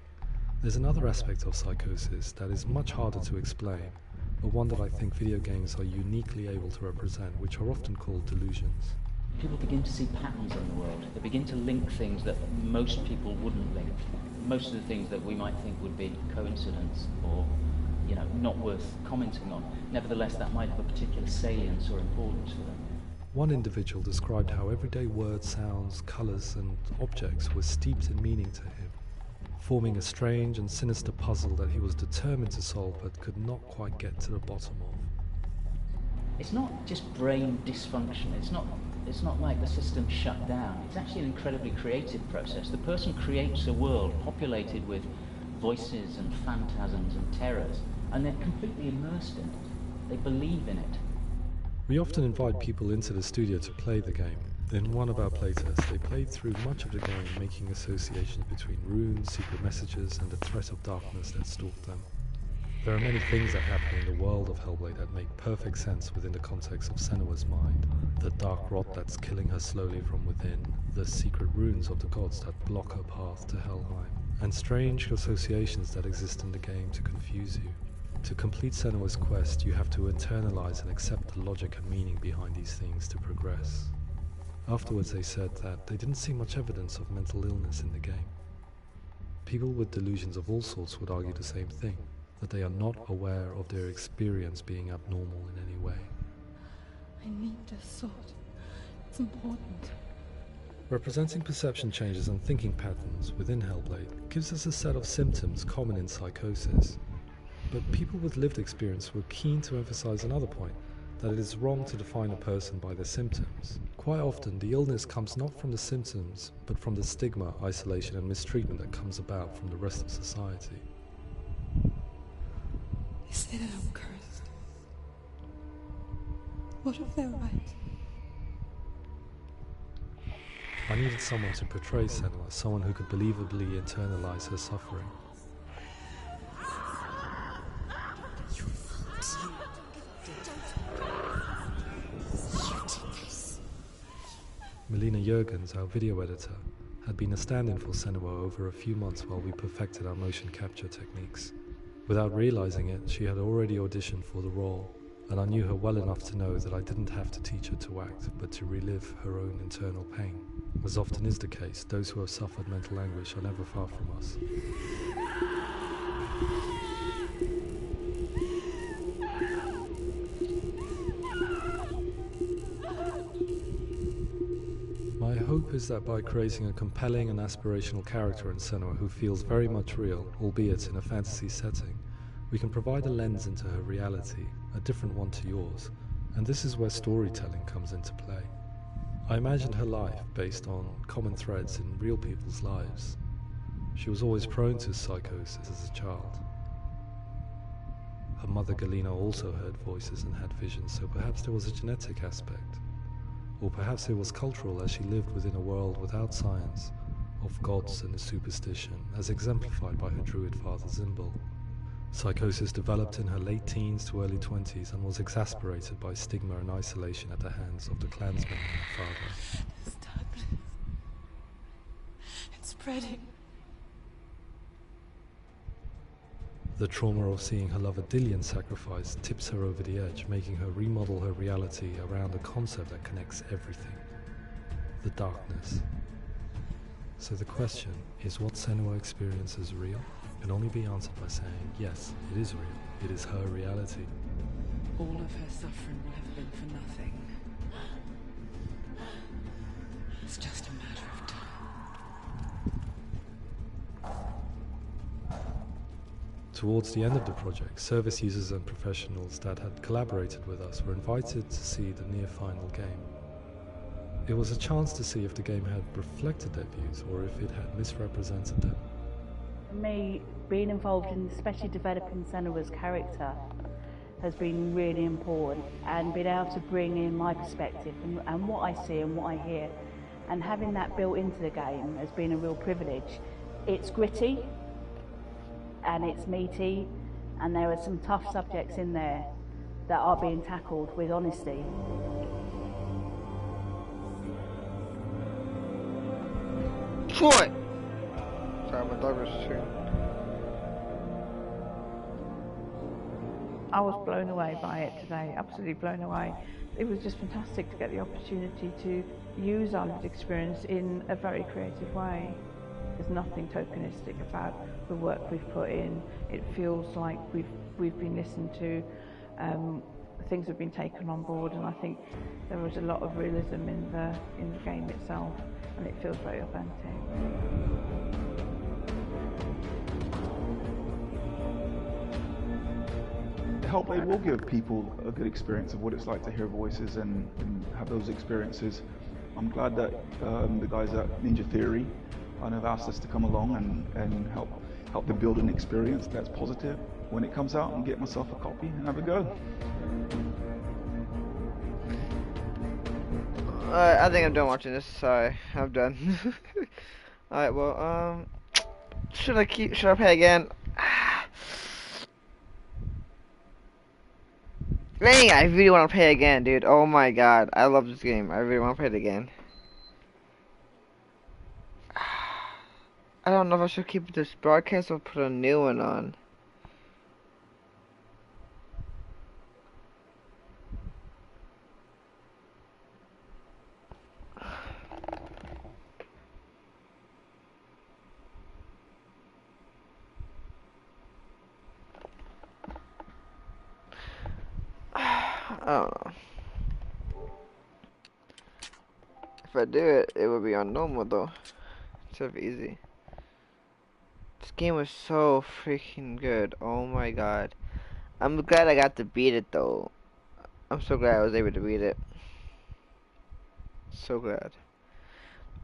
There's another aspect of psychosis that is much harder to explain, but one that I think video games are uniquely able to represent, which are often called delusions. People begin to see patterns in the world. They begin to link things that most people wouldn't link. Most of the things that we might think would be coincidence or, not worth commenting on. Nevertheless, that might have a particular salience or importance for them. One individual described how everyday words, sounds, colours and objects were steeped in meaning to him, forming a strange and sinister puzzle that he was determined to solve but could not quite get to the bottom of. It's not just brain dysfunction. It's not like the system shut down. It's actually an incredibly creative process. The person creates a world populated with voices and phantasms and terrors, and they're completely immersed in it. They believe in it. We often invite people into the studio to play the game. In one of our playtests, they played through much of the game, making associations between runes, secret messages, and the threat of darkness that stalked them. There are many things that happen in the world of Hellblade that make perfect sense within the context of Senua's mind. The dark rot that's killing her slowly from within, the secret runes of the gods that block her path to Helheim, and strange associations that exist in the game to confuse you. To complete Senua's quest, you have to internalize and accept the logic and meaning behind these things to progress. Afterwards they said that they didn't see much evidence of mental illness in the game. People with delusions of all sorts would argue the same thing, that they are not aware of their experience being abnormal in any way. I need this sword. It's important. Representing perception changes and thinking patterns within Hellblade gives us a set of symptoms common in psychosis. But people with lived experience were keen to emphasize another point, that it is wrong to define a person by their symptoms. Quite often, the illness comes not from the symptoms, but from the stigma, isolation and mistreatment that comes about from the rest of society. They say that I'm cursed. What if they're right? I needed someone to portray Senua, someone who could believably internalize her suffering. Melina Jurgens, our video editor, had been a stand-in for Senua over a few months while we perfected our motion capture techniques. Without realizing it, she had already auditioned for the role, and I knew her well enough to know that I didn't have to teach her to act, but to relive her own internal pain. As often is the case, those who have suffered mental anguish are never far from us. My hope is that by creating a compelling and aspirational character in Senua who feels very much real, albeit in a fantasy setting, we can provide a lens into her reality, a different one to yours, and this is where storytelling comes into play. I imagined her life based on common threads in real people's lives. She was always prone to psychosis as a child. Her mother Galena also heard voices and had visions, so perhaps there was a genetic aspect. Or perhaps it was cultural, as she lived within a world without science, of gods and superstition, as exemplified by her druid father Zimbel. Psychosis developed in her late teens to early 20s and was exasperated by stigma and isolation at the hands of the clansmen and her father. This darkness. It's spreading. The trauma of seeing her lover Dillian sacrificed tips her over the edge, making her remodel her reality around a concept that connects everything: the darkness. So the question is, what Senua experiences real? Can only be answered by saying, yes, it is real. It is her reality. All of her suffering will have been for nothing. It's just a matter of time. Towards the end of the project, service users and professionals that had collaborated with us were invited to see the near-final game. It was a chance to see if the game had reflected their views or if it had misrepresented them. For me, being involved in especially developing Senua's character has been really important, and being able to bring in my perspective and what I see and what I hear, and having that built into the game has been a real privilege. It's gritty and it's meaty, and there are some tough subjects in there that are being tackled with honesty. Troy! Sorry, my dog was shooting. I was blown away by it today, absolutely blown away. It was just fantastic to get the opportunity to use our lived experience in a very creative way. There's nothing tokenistic about the work we've put in. It feels like we've been listened to, things have been taken on board, and I think there was a lot of realism in the game itself, and it feels very authentic. Hellblade will give people a good experience of what it's like to hear voices and have those experiences. I'm glad that the guys at Ninja Theory have asked us to come along and help them build an experience that's positive when it comes out, and get myself a copy and have a go. I think I'm done watching this. Sorry, I'm done. Alright, well, should I play again? Dang, I really want to play again, dude. Oh my god, I love this game. I really want to play it again. I don't know if I should keep this broadcast or put a new one on. I don't know. If I do it, it would be on normal though. Instead of easy. This game was so freaking good. Oh my god. I'm glad I got to beat it though. I'm so glad I was able to beat it. So glad.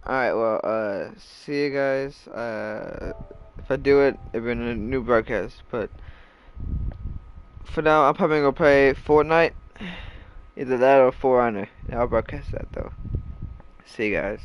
Alright, well, see you guys. If I do it, it'll be in a new broadcast. But for now, I'm probably gonna play Fortnite. Either that or For Honor. I'll broadcast that though. See you guys.